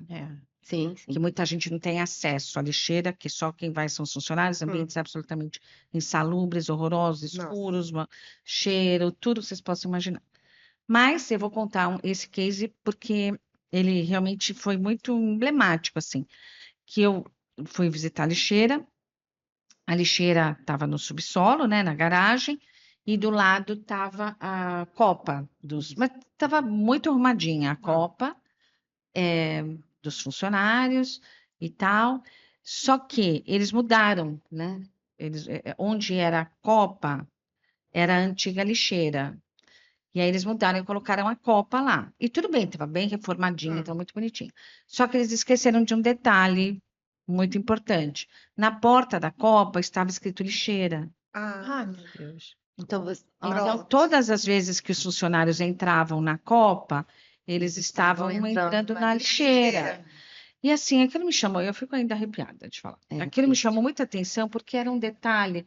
Speaker 4: Sim,
Speaker 1: Que
Speaker 4: sim.
Speaker 1: muita gente não tem acesso à lixeira, que só quem vai são os funcionários, ambientes absolutamente insalubres, horrorosos,
Speaker 2: Nossa.
Speaker 1: escuros, cheiro, tudo que vocês possam imaginar. Mas eu vou contar esse case porque ele realmente foi muito emblemático, assim, que eu fui visitar a lixeira estava no subsolo, né, na garagem, e do lado estava a copa mas estava muito arrumadinha a copa dos funcionários e tal. Só que eles mudaram, né? Onde era a copa era a antiga lixeira. E aí eles mudaram e colocaram a copa lá. E tudo bem, estava bem reformadinha, estava muito bonitinho. Só que eles esqueceram de um detalhe muito importante. Na porta da copa estava escrito lixeira.
Speaker 2: Ah,
Speaker 3: Meu Deus.
Speaker 4: Então,
Speaker 1: Então,
Speaker 2: pronto.
Speaker 1: todas as vezes que os funcionários entravam na copa, eles estavam entrando na lixeira. E assim, aquilo me chamou, eu fico ainda arrepiada de falar. Aquilo me
Speaker 4: triste.
Speaker 1: chamou muita atenção porque era um detalhe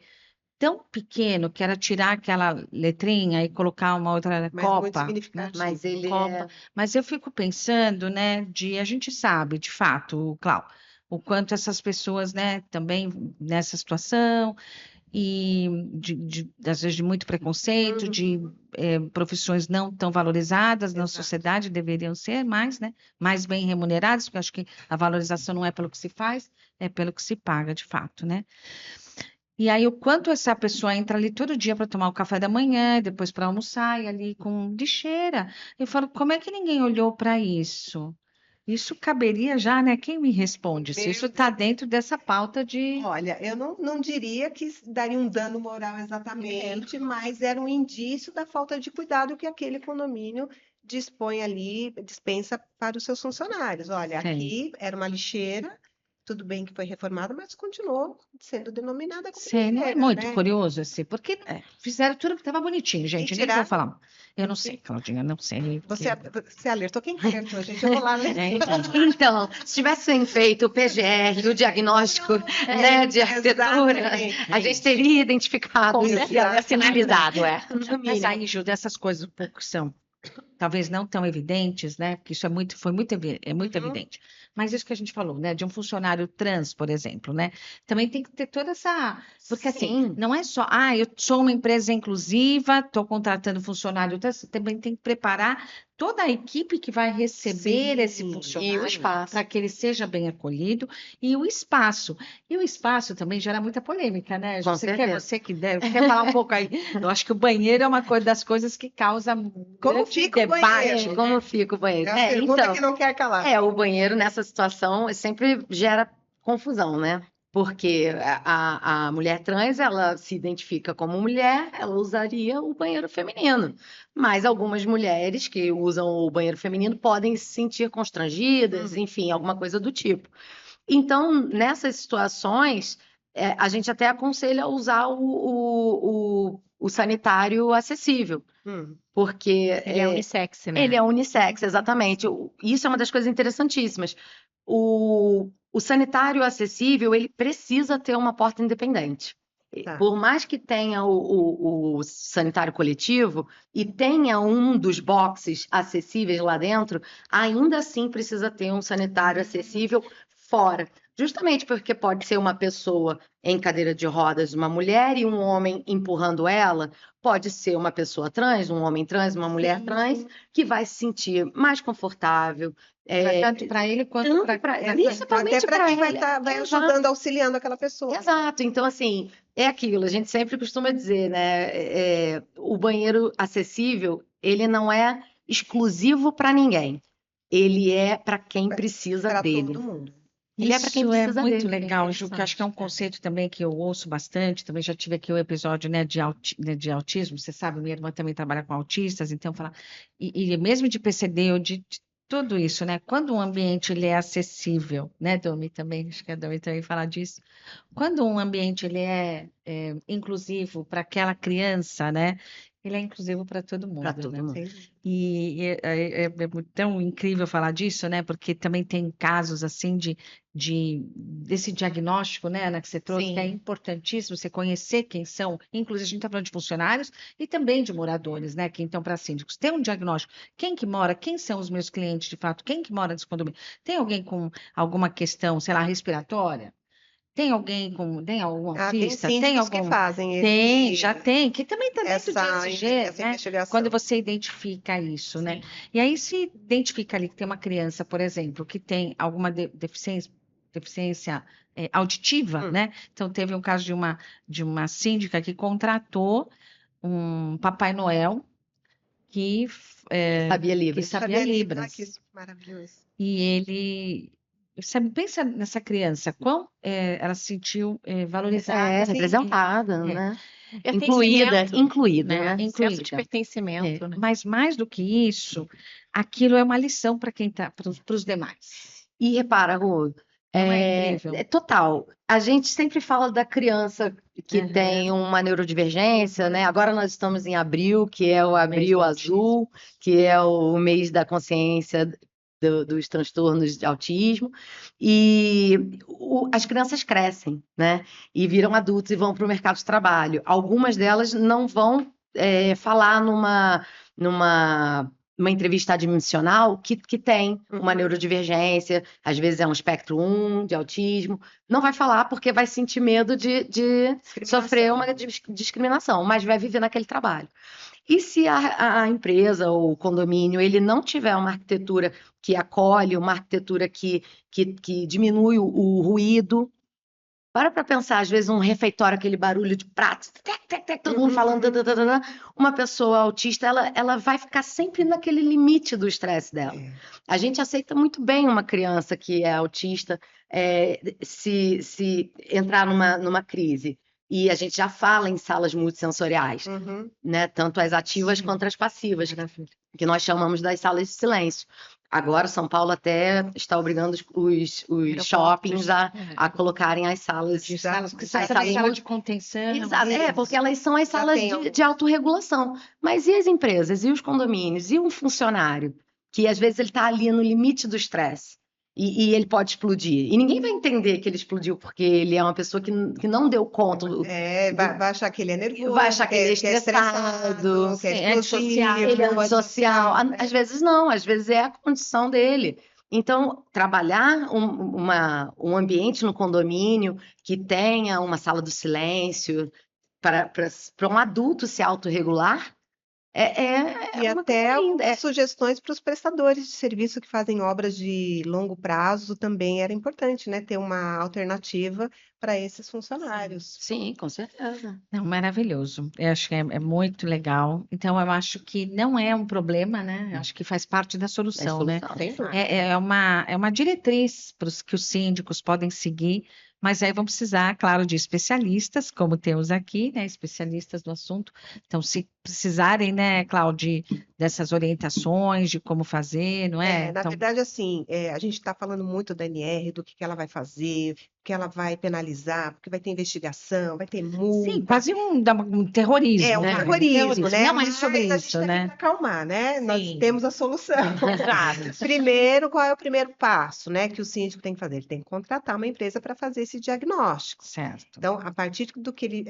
Speaker 1: tão pequeno que era tirar aquela letrinha e colocar uma outra
Speaker 2: Mas muito
Speaker 1: copa, né?
Speaker 2: significativo.
Speaker 4: Mas ele
Speaker 1: Copa. Mas eu fico pensando, né, a gente sabe, de fato, Clau, o quanto essas pessoas, né, também nessa situação e às vezes de muito preconceito, de profissões não tão valorizadas na
Speaker 2: Exato.
Speaker 1: sociedade, deveriam ser mais, né, mais bem remuneradas, porque acho que a valorização não é pelo que se faz, é pelo que se paga, de fato, né? E aí, o quanto essa pessoa entra ali todo dia para tomar o café da manhã, depois para almoçar, e ali com lixeira. Eu falo, como é que ninguém olhou para isso? Isso caberia já, né? Quem me responde? Se isso está dentro dessa pauta de.
Speaker 2: Olha, eu não diria que daria um dano moral exatamente, mas era um indício da falta de cuidado que aquele condomínio dispõe ali, dispensa para os seus funcionários. Olha,
Speaker 1: Sim.
Speaker 2: aqui era uma lixeira, tudo bem que foi reformada, mas continuou sendo denominada como
Speaker 1: Sei, não é
Speaker 2: lixeira,
Speaker 1: muito
Speaker 2: né?
Speaker 1: curioso assim, porque fizeram tudo que estava bonitinho, gente. Nem vou
Speaker 2: tiraram-
Speaker 1: falar. Eu não sei, Claudinha, não sei.
Speaker 2: Você alertou? Quem que alertou, gente? Eu vou lá ler.
Speaker 4: Então, se tivessem feito o PGR, o diagnóstico, né, de arquitetura,
Speaker 2: Exatamente.
Speaker 4: a gente teria identificado
Speaker 3: Com
Speaker 4: isso.
Speaker 3: certeza, é sinalizado, é.
Speaker 4: No
Speaker 1: Mas
Speaker 4: mínimo.
Speaker 1: aí, Ju, dessas coisas um pouco são talvez não tão evidentes, né? Porque isso foi muito, é muito evidente. Mas isso que a gente falou, né? De um funcionário trans, por exemplo, né? Também tem que ter toda essa. Porque assim,
Speaker 4: Sim.
Speaker 1: não é só, eu sou uma empresa inclusiva, estou contratando funcionário trans, você também tem que preparar toda a equipe que vai receber esse
Speaker 2: Sim,
Speaker 1: funcionário
Speaker 4: E o espaço.
Speaker 1: para que ele seja bem acolhido e o espaço. E o espaço também gera muita polêmica, né?
Speaker 4: Com
Speaker 1: Você quer,
Speaker 4: certeza.
Speaker 1: você que deve, quer falar um pouco aí? Eu acho que o banheiro é uma das coisas que causa grande
Speaker 2: fica o
Speaker 1: debate.
Speaker 2: banheiro?
Speaker 4: Como fica o banheiro?
Speaker 2: É a pergunta
Speaker 4: Então,
Speaker 2: que não quer calar.
Speaker 4: o banheiro nessa situação sempre gera confusão, né? Porque a mulher trans, ela se identifica como mulher, ela usaria o banheiro feminino. Mas algumas mulheres que usam o banheiro feminino podem se sentir constrangidas, enfim, alguma coisa do tipo. Então, nessas situações, a gente até aconselha usar o sanitário acessível. Porque
Speaker 3: Ele é unissex, né?
Speaker 4: ele é unissex, exatamente. Isso é uma das coisas interessantíssimas. O sanitário acessível, ele precisa ter uma porta independente.
Speaker 2: Tá.
Speaker 4: Por mais que tenha o sanitário coletivo e tenha um dos boxes acessíveis lá dentro, ainda assim precisa ter um sanitário acessível fora. Justamente porque pode ser uma pessoa em cadeira de rodas, uma mulher, e um homem empurrando ela. Pode ser uma pessoa trans, um homem trans, uma mulher trans, que vai se sentir mais confortável.
Speaker 1: Tanto para ele quanto para
Speaker 4: Principalmente
Speaker 2: Até para quem
Speaker 4: ele.
Speaker 2: vai ajudando, auxiliando aquela pessoa.
Speaker 4: Exato. Então, assim, é aquilo. A gente sempre costuma dizer, né? O banheiro acessível, ele não é exclusivo para ninguém. Ele é para quem precisa
Speaker 2: Para
Speaker 4: dele.
Speaker 2: todo mundo.
Speaker 4: Ele é para quem
Speaker 1: Isso
Speaker 4: precisa
Speaker 1: muito
Speaker 4: dele.
Speaker 1: legal, Ju, que eu acho que é um conceito também que eu ouço bastante. Também já tive aqui o episódio, né, de autismo. Você sabe, minha irmã também trabalha com autistas, então fala. E mesmo de PCD, ou de tudo isso, né? Quando um ambiente ele é acessível, né, Domi também, acho que a Domi também fala disso. Quando um ambiente ele é inclusivo para aquela criança, né? ele é inclusivo para todo
Speaker 4: para
Speaker 1: mundo,
Speaker 4: todo
Speaker 1: né?
Speaker 4: mundo.
Speaker 2: Sim.
Speaker 1: E é tão incrível falar disso, né? Porque também tem casos assim desse diagnóstico, né, Ana, que você trouxe, que é
Speaker 3: Sim.
Speaker 1: importantíssimo você conhecer quem são, inclusive a gente está falando de funcionários e também de moradores, né? Que então, para síndicos, ter um diagnóstico, quem que mora, quem são os meus clientes de fato, quem que mora nesse condomínio? Tem alguém com alguma questão, sei lá, respiratória? Tem algum
Speaker 2: Tem
Speaker 1: autista? Tem
Speaker 2: síndicos que
Speaker 1: algum.
Speaker 2: fazem
Speaker 1: Tem, já tem, que também está dentro de
Speaker 2: essa
Speaker 1: ESG, né?
Speaker 2: investigação.
Speaker 1: Quando você identifica isso, né? E aí se identifica ali que tem uma criança, por exemplo, que tem alguma deficiência auditiva, né? Então teve um caso de uma síndica que contratou um Papai Noel que
Speaker 4: Sabia
Speaker 1: que
Speaker 4: Libras.
Speaker 1: sabia
Speaker 2: Ah,
Speaker 1: Libras.
Speaker 2: que maravilhoso.
Speaker 1: E ele, sabe, pensa nessa criança, quão ela se sentiu valorizada,
Speaker 2: Sim.
Speaker 4: Representada,
Speaker 1: É.
Speaker 4: né?
Speaker 3: Pertencimento,
Speaker 4: Incluída,
Speaker 1: né?
Speaker 4: né?
Speaker 3: senso de
Speaker 1: Incluída.
Speaker 3: pertencimento, né?
Speaker 1: Mas mais do que isso, aquilo é uma lição para quem tá, para os demais.
Speaker 4: E repara, Rô,
Speaker 1: Não é incrível?
Speaker 4: total. A gente sempre fala da criança que
Speaker 1: Uhum.
Speaker 4: tem uma neurodivergência, né? Agora nós estamos em abril, que é o
Speaker 1: Mês
Speaker 4: Abril
Speaker 1: do
Speaker 4: Azul, que é o mês da consciência dos transtornos de autismo. E as crianças crescem, né? E viram adultos e vão para o mercado de trabalho. Algumas delas não vão falar numa entrevista admissional que tem uma neurodivergência, às vezes é um espectro 1 de autismo, não vai falar porque vai sentir medo de sofrer uma discriminação, mas vai viver naquele trabalho. E se a empresa ou o condomínio ele não tiver uma arquitetura que acolhe, uma arquitetura que diminui o ruído. Para pensar, às vezes, um refeitório, aquele barulho de pratos, todo mundo falando, uma pessoa autista, ela vai ficar sempre naquele limite do estresse dela. A gente aceita muito bem uma criança que é autista se entrar numa crise. E a gente já fala em salas multissensoriais, né? Tanto as ativas quanto as passivas, que nós chamamos das salas de silêncio. Agora, São Paulo até está obrigando os shoppings a colocarem as salas
Speaker 1: De salas, porque
Speaker 4: as
Speaker 1: são
Speaker 4: salas
Speaker 1: sala de contenção.
Speaker 4: Exato, porque elas são as salas de autorregulação. Mas e as empresas, e os condomínios, e um funcionário, que às vezes ele está ali no limite do estresse, e ele pode explodir. E ninguém vai entender que ele explodiu, porque ele é uma pessoa que não deu conta.
Speaker 2: Vai achar que ele é nervoso,
Speaker 4: Vai achar que ele é estressado,
Speaker 2: que é
Speaker 1: antissocial.
Speaker 4: ele é antissocial. Às vezes não, às vezes é a condição dele. Então, trabalhar um ambiente no condomínio que tenha uma sala do silêncio para um adulto se autorregular
Speaker 2: e até algumas sugestões para os prestadores de serviço que fazem obras de longo prazo também era importante, né? Ter uma alternativa para esses funcionários.
Speaker 4: Sim, com certeza.
Speaker 1: Não, maravilhoso. Eu acho que é muito legal. Então, eu acho que não é um problema, né? Eu acho que faz parte da solução, né? É uma diretriz que os síndicos podem seguir, mas aí vão precisar, claro, de especialistas, como temos aqui, né? Especialistas do assunto. Então, se precisarem, né, Cláudia, dessas orientações de como fazer, não é?
Speaker 2: Na verdade, assim, a gente está falando muito da NR, do que ela vai fazer, o que ela vai penalizar, porque vai ter investigação, vai ter multa.
Speaker 1: Sim, quase um terrorismo, né?
Speaker 2: Terrorismo, né?
Speaker 1: Não é sobre
Speaker 2: a gente
Speaker 1: isso,
Speaker 2: tem
Speaker 1: né?
Speaker 2: que acalmar, né?
Speaker 3: Sim.
Speaker 2: Nós temos a solução.
Speaker 3: Exato.
Speaker 2: Primeiro, qual é o primeiro passo, né, que o síndico tem que fazer? Ele tem que contratar uma empresa para fazer esse diagnóstico.
Speaker 1: Certo.
Speaker 2: Então, a partir do que ele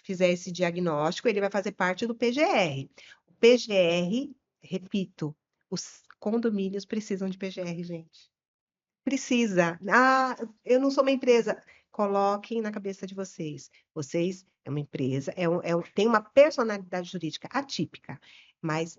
Speaker 2: fizer esse diagnóstico, ele vai fazer parte do PGR. O PGR, repito, os condomínios precisam de PGR, gente. Precisa. Eu não sou uma empresa. Coloquem na cabeça de vocês. Vocês é uma empresa, tem uma personalidade jurídica atípica, mas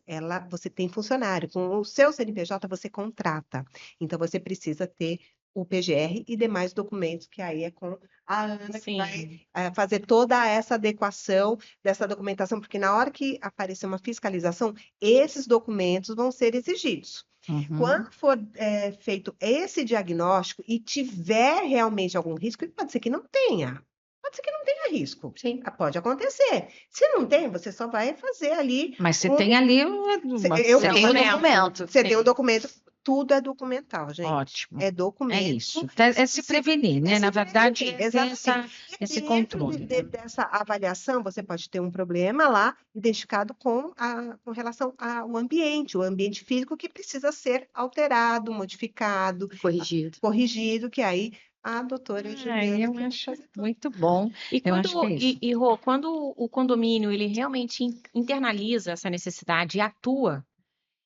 Speaker 2: você tem funcionário. Com o seu CNPJ, você contrata. Então, você precisa ter o PGR e demais documentos, que aí é com a Ana que vai fazer toda essa adequação dessa documentação, porque na hora que aparecer uma fiscalização, esses documentos vão ser exigidos. Quando for feito esse diagnóstico e tiver realmente algum risco, pode ser que não tenha. Pode ser que não tenha risco.
Speaker 4: Sim.
Speaker 2: Pode acontecer. Se não tem, você só vai fazer ali.
Speaker 1: Mas você tem ali
Speaker 2: tem um documento. Você tem um documento tudo é documental, gente.
Speaker 1: Ótimo.
Speaker 2: É
Speaker 1: É
Speaker 2: documento.
Speaker 1: isso. É se prevenir, né?
Speaker 2: É
Speaker 1: Na
Speaker 2: se
Speaker 1: verdade,
Speaker 2: prevenir,
Speaker 1: ter
Speaker 2: exatamente. E
Speaker 1: esse
Speaker 2: dentro
Speaker 1: controle.
Speaker 2: dessa avaliação, você pode ter um problema lá identificado com relação ao ambiente, o ambiente físico que precisa ser alterado, modificado,
Speaker 4: Corrigido.
Speaker 2: que aí a doutora
Speaker 1: Ai,
Speaker 2: Juliana
Speaker 1: eu
Speaker 2: que vai
Speaker 1: acho
Speaker 2: fazer tudo.
Speaker 1: muito bom.
Speaker 3: E
Speaker 1: Eu acho que é isso.
Speaker 3: Rô, quando o condomínio ele realmente internaliza essa necessidade e atua,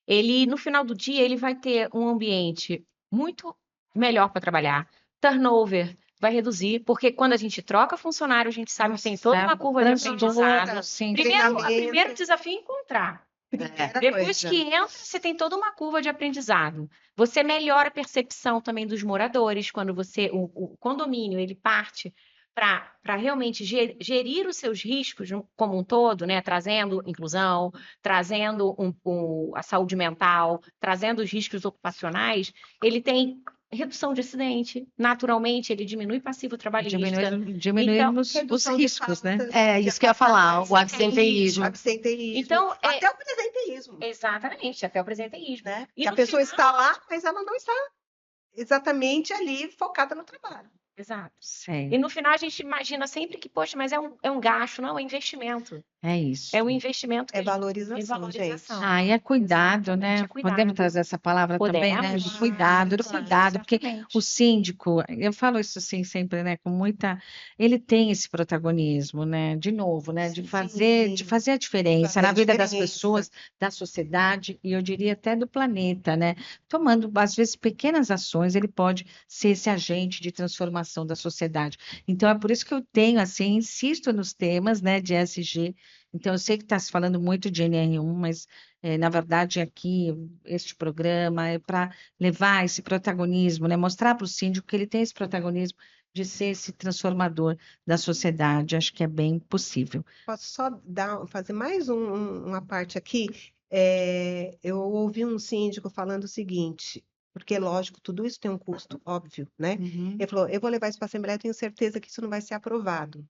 Speaker 3: ele no final do dia ele vai ter um ambiente muito melhor para trabalhar. Turnover vai reduzir, porque quando a gente troca funcionário, a gente sabe que tem toda uma curva de aprendizado.
Speaker 1: Sim.
Speaker 3: O
Speaker 2: Treinamento.
Speaker 3: primeiro desafio é encontrar.
Speaker 2: Primeira
Speaker 3: Depois
Speaker 2: coisa.
Speaker 3: que entra, você tem toda uma curva de aprendizado. Você melhora a percepção também dos moradores, quando o condomínio ele parte para realmente gerir os seus riscos como um todo, né? Trazendo inclusão, trazendo a saúde mental, trazendo os riscos ocupacionais, ele tem redução de acidente, naturalmente, ele diminui passivo trabalhista.
Speaker 1: Diminuir
Speaker 3: Então,
Speaker 1: os
Speaker 2: Redução de
Speaker 1: riscos, né?
Speaker 2: faltas,
Speaker 4: É
Speaker 2: de
Speaker 4: isso que eu ia falar, o
Speaker 2: absenteísmo,
Speaker 4: absenteísmo.
Speaker 3: Então,
Speaker 2: até o presenteísmo,
Speaker 3: exatamente, até o presenteísmo.
Speaker 2: né?
Speaker 3: E
Speaker 2: Que a
Speaker 3: no
Speaker 2: pessoa
Speaker 3: final-
Speaker 2: está lá, mas ela não está exatamente ali focada no trabalho.
Speaker 3: Exato.
Speaker 1: Sei.
Speaker 3: E no final a gente imagina sempre que, poxa, mas é um gasto, não, é um investimento.
Speaker 1: É isso.
Speaker 3: É um investimento que
Speaker 2: É
Speaker 3: a gente-
Speaker 2: valorização, gente.
Speaker 1: Ah, e é cuidado, né?
Speaker 3: Exatamente, é cuidado.
Speaker 1: Podemos trazer essa palavra também, né?
Speaker 3: Podemos?
Speaker 1: Do cuidado, porque
Speaker 3: Exatamente.
Speaker 1: o síndico, eu falo isso assim sempre, né? Com muita, ele tem esse protagonismo, né? De novo, né? De fazer a diferença
Speaker 2: Fazer
Speaker 1: na
Speaker 2: a
Speaker 1: vida das
Speaker 2: diferença.
Speaker 1: pessoas, da sociedade e eu diria até do planeta, né? Tomando às vezes pequenas ações, ele pode ser esse agente de transformação da sociedade. Então é por isso que eu tenho assim, insisto nos temas, né? De ESG. Então, eu sei que está se falando muito de NR1, mas, na verdade, aqui, este programa é para levar esse protagonismo, né? Mostrar para o síndico que ele tem esse protagonismo de ser esse transformador da sociedade. Acho que é bem possível.
Speaker 2: Posso só fazer mais uma parte aqui? Eu ouvi um síndico falando o seguinte, porque, lógico, tudo isso tem um custo, óbvio, né? Ele falou, eu vou levar isso para a Assembleia, tenho certeza que isso não vai ser aprovado.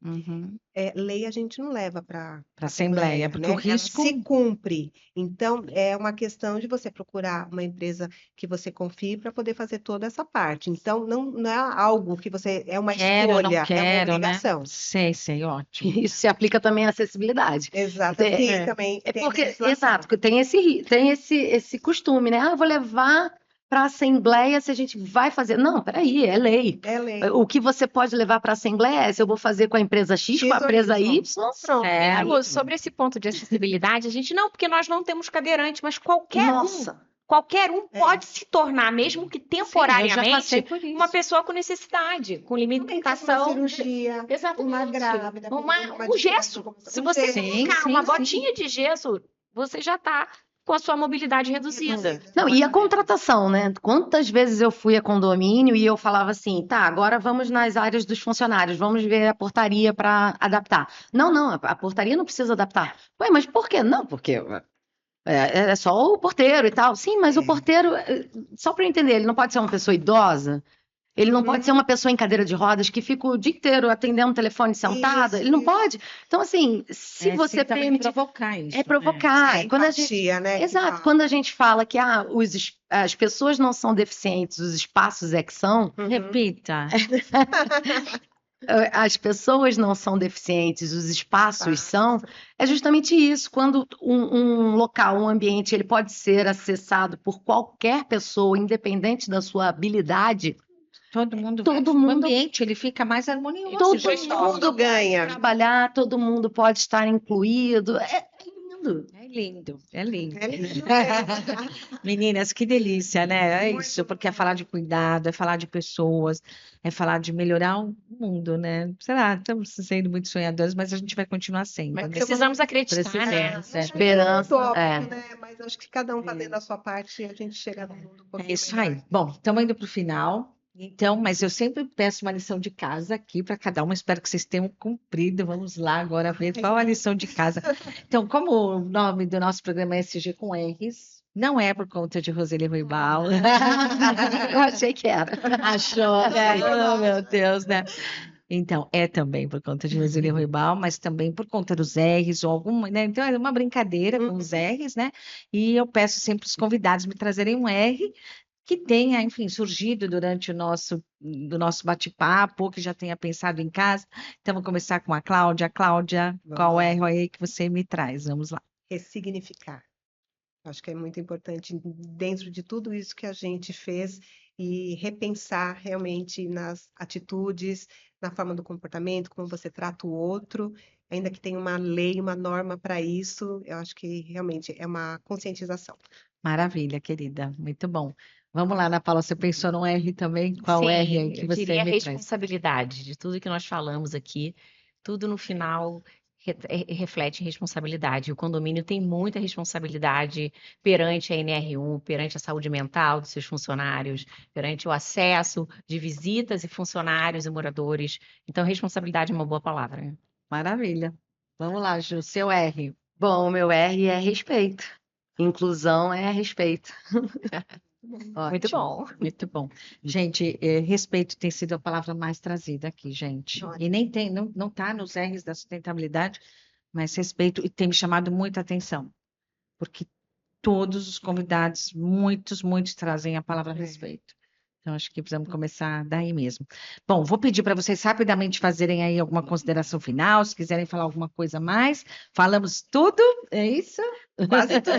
Speaker 2: Lei a gente não leva para
Speaker 1: a Assembleia, porque
Speaker 2: né?
Speaker 1: o risco...
Speaker 2: Ela se cumpre. Então, é uma questão de você procurar uma empresa que você confie para poder fazer toda essa parte. Então, não é algo que você... É uma escolha,
Speaker 1: não quero,
Speaker 2: é uma obrigação.
Speaker 1: né? Sei, ótimo.
Speaker 4: Isso se aplica também à acessibilidade.
Speaker 2: Exatamente. Também
Speaker 4: É
Speaker 2: tem
Speaker 4: porque,
Speaker 2: legislação.
Speaker 4: exato, que tem esse costume, né? Ah, eu vou levar para a Assembleia se a gente vai fazer. Não, peraí, é lei.
Speaker 2: É lei.
Speaker 4: O que você pode levar para a Assembleia é se eu vou fazer com a empresa X, com a empresa Y, pronto.
Speaker 3: Rô, sobre esse ponto de acessibilidade, a gente não, porque nós não temos cadeirante, mas qualquer um pode se tornar, mesmo que
Speaker 1: Sim, eu já
Speaker 3: temporariamente,
Speaker 1: passei por isso.
Speaker 3: uma pessoa com necessidade, com
Speaker 2: Uma
Speaker 3: limitação.
Speaker 2: cirurgia,
Speaker 3: Exatamente.
Speaker 2: uma grávida,
Speaker 3: Um gesso. Se você colocar uma botinha de gesso, você já está com a sua mobilidade reduzida.
Speaker 4: Não, e a contratação, né? Quantas vezes eu fui a condomínio e eu falava assim, tá, agora vamos nas áreas dos funcionários, vamos ver a portaria para adaptar. Não, a portaria não precisa adaptar. Ué, mas por quê? Não, porque é só o porteiro e tal. Sim, mas o porteiro, só para eu entender, ele não pode ser uma pessoa idosa? Ele não pode ser uma pessoa em cadeira de rodas que fica o dia inteiro atendendo o telefone sentada? Ele não pode? Então, assim, se você permitir...
Speaker 1: provocar isso.
Speaker 4: É provocar.
Speaker 2: É
Speaker 4: Quando a
Speaker 2: empatia,
Speaker 4: gente...
Speaker 2: né?
Speaker 4: Exato. Quando a gente fala que as pessoas não são deficientes, os espaços é que são,
Speaker 1: Repita.
Speaker 4: as pessoas não são deficientes, os espaços são, é justamente isso. Quando um local, um ambiente, ele pode ser acessado por qualquer pessoa, independente da sua habilidade,
Speaker 1: Todo mundo,
Speaker 4: o
Speaker 1: ambiente ele fica mais harmonioso.
Speaker 4: todo
Speaker 2: mundo ganha.
Speaker 4: trabalhar, todo mundo pode estar incluído. É lindo.
Speaker 1: É lindo. Meninas, que delícia, né? É isso, porque é falar de cuidado, é falar de pessoas, é falar de melhorar o mundo, né? Será? Estamos sendo muito sonhadores, mas a gente vai continuar sendo.
Speaker 3: Mas
Speaker 1: né?
Speaker 3: precisamos acreditar, né?
Speaker 4: Esperança.
Speaker 2: Utópico, né? Mas acho que cada um fazendo a sua parte, a gente chega no mundo um pouquinho
Speaker 1: É isso
Speaker 2: melhor.
Speaker 1: aí. Bom, estamos indo para o final. Então, mas eu sempre peço uma lição de casa aqui para cada uma. Espero que vocês tenham cumprido. Vamos lá agora ver qual a lição de casa. Então, como o nome do nosso programa é SG com R's, não é por conta de Roseli Ruibal.
Speaker 4: Eu achei que era.
Speaker 1: Achou, né? Oh, meu Deus, né? Então, é também por conta de Roseli Ruibal, mas também por conta dos R's ou alguma, né? Então, é uma brincadeira com os R's, né? E eu peço sempre os convidados me trazerem um R que tenha, enfim, surgido durante do nosso bate-papo, ou que já tenha pensado em casa. Então, vou começar com a Cláudia. Cláudia,
Speaker 2: Vamos
Speaker 1: qual
Speaker 2: lá.
Speaker 1: erro aí que você me traz? Vamos lá.
Speaker 2: Ressignificar. Acho que é muito importante dentro de tudo isso que a gente fez e repensar realmente nas atitudes, na forma do comportamento, como você trata o outro, ainda que tenha uma lei, uma norma para isso, eu acho que realmente é uma conscientização.
Speaker 1: Maravilha, querida. Muito bom. Vamos lá, Ana Paula, você pensou no R também? Qual R aí
Speaker 3: Sim,
Speaker 1: que
Speaker 3: eu
Speaker 1: você
Speaker 3: diria
Speaker 1: me traz?
Speaker 3: responsabilidade de tudo que nós falamos aqui. Tudo no final reflete responsabilidade. O condomínio tem muita responsabilidade perante a NR1, perante a saúde mental dos seus funcionários, perante o acesso de visitas e funcionários e moradores. Então, responsabilidade é uma boa palavra.
Speaker 1: Maravilha. Vamos lá, Ju, seu R.
Speaker 4: Bom, o meu R é respeito. Inclusão é respeito.
Speaker 3: Muito
Speaker 1: Ótimo,
Speaker 3: bom.
Speaker 1: muito bom. Gente, respeito tem sido a palavra mais trazida aqui, gente.
Speaker 2: Olha.
Speaker 1: E nem tem, não está nos R's da sustentabilidade, mas respeito, e tem me chamado muita atenção, porque todos os convidados, muitos trazem a palavra respeito. Então, acho que precisamos começar daí mesmo. Bom, vou pedir para vocês rapidamente fazerem aí alguma consideração final, se quiserem falar alguma coisa a mais. Falamos tudo, é isso?
Speaker 2: Quase tudo.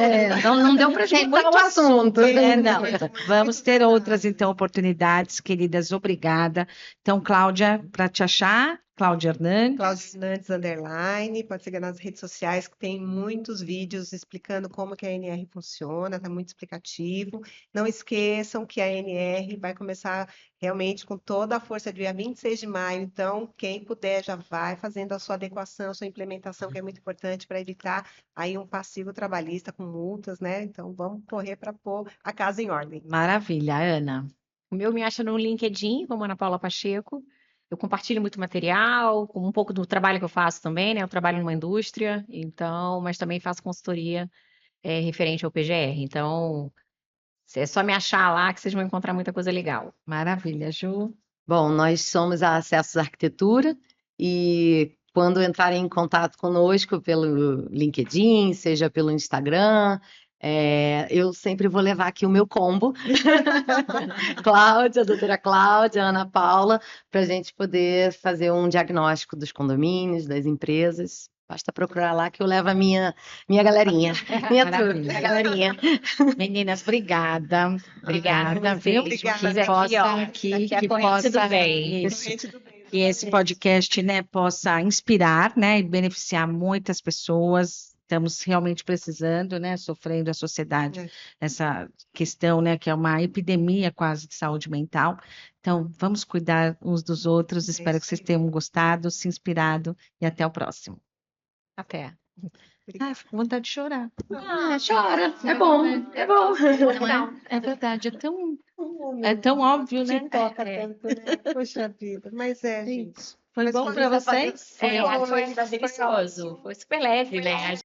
Speaker 4: Não deu para
Speaker 1: Tem
Speaker 4: juntar
Speaker 1: muito
Speaker 4: o assunto.
Speaker 1: Não. Vamos ter outras, então, oportunidades, queridas. Obrigada. Então, Cláudia, para te achar, Cláudia Hernandes.
Speaker 2: Cláudia Hernandes, underline, pode seguir nas redes sociais, que tem muitos vídeos explicando como que a NR funciona, está muito explicativo. Não esqueçam que a NR vai começar realmente com toda a força dia 26 de maio, então quem puder já vai fazendo a sua adequação, a sua implementação, que é muito importante para evitar aí um passivo trabalhista com multas, né? Então vamos correr para pôr a casa em ordem.
Speaker 1: Maravilha, Ana.
Speaker 3: O meu me acha no LinkedIn, como Ana Paula Pacheco. Eu compartilho muito material, com um pouco do trabalho que eu faço também, né? Eu trabalho numa indústria, então, mas também faço consultoria referente ao PGR. Então, é só me achar lá que vocês vão encontrar muita coisa legal.
Speaker 1: Maravilha, Ju.
Speaker 4: Bom, nós somos a Acessos Arquitetura e quando entrarem em contato conosco pelo LinkedIn, seja pelo Instagram, eu sempre vou levar aqui o meu combo, Cláudia, a doutora Cláudia, a Ana Paula, para a gente poder fazer um diagnóstico dos condomínios, das empresas. Basta procurar lá que eu levo a minha galerinha, minha turma,
Speaker 1: Maravilha.
Speaker 4: minha galerinha.
Speaker 1: Meninas, obrigada. Obrigada, viu?
Speaker 2: Obrigada.
Speaker 1: Que possa, que possa,
Speaker 3: bem.
Speaker 1: isso,
Speaker 2: Corrente do bem,
Speaker 1: que esse
Speaker 2: exatamente.
Speaker 1: podcast, né, possa inspirar, né, e beneficiar muitas pessoas. Estamos realmente precisando, né, sofrendo a sociedade, essa questão, né, que é uma epidemia quase de saúde mental. Então, vamos cuidar uns dos outros. Espero que
Speaker 2: isso
Speaker 1: vocês
Speaker 2: aí.
Speaker 1: tenham gostado, se inspirado e até o próximo.
Speaker 3: Até.
Speaker 1: Ah, fico com vontade de chorar.
Speaker 4: Chora, é bom, é bom.
Speaker 1: Não é? É verdade, é tão óbvio, né?
Speaker 2: Te toca tanto, né? Poxa vida. Mas gente.
Speaker 1: Foi
Speaker 2: Mas
Speaker 1: bom
Speaker 2: quando
Speaker 1: para
Speaker 2: você
Speaker 1: vocês?
Speaker 3: Foi
Speaker 2: Foi
Speaker 3: delicioso. Foi super leve, né?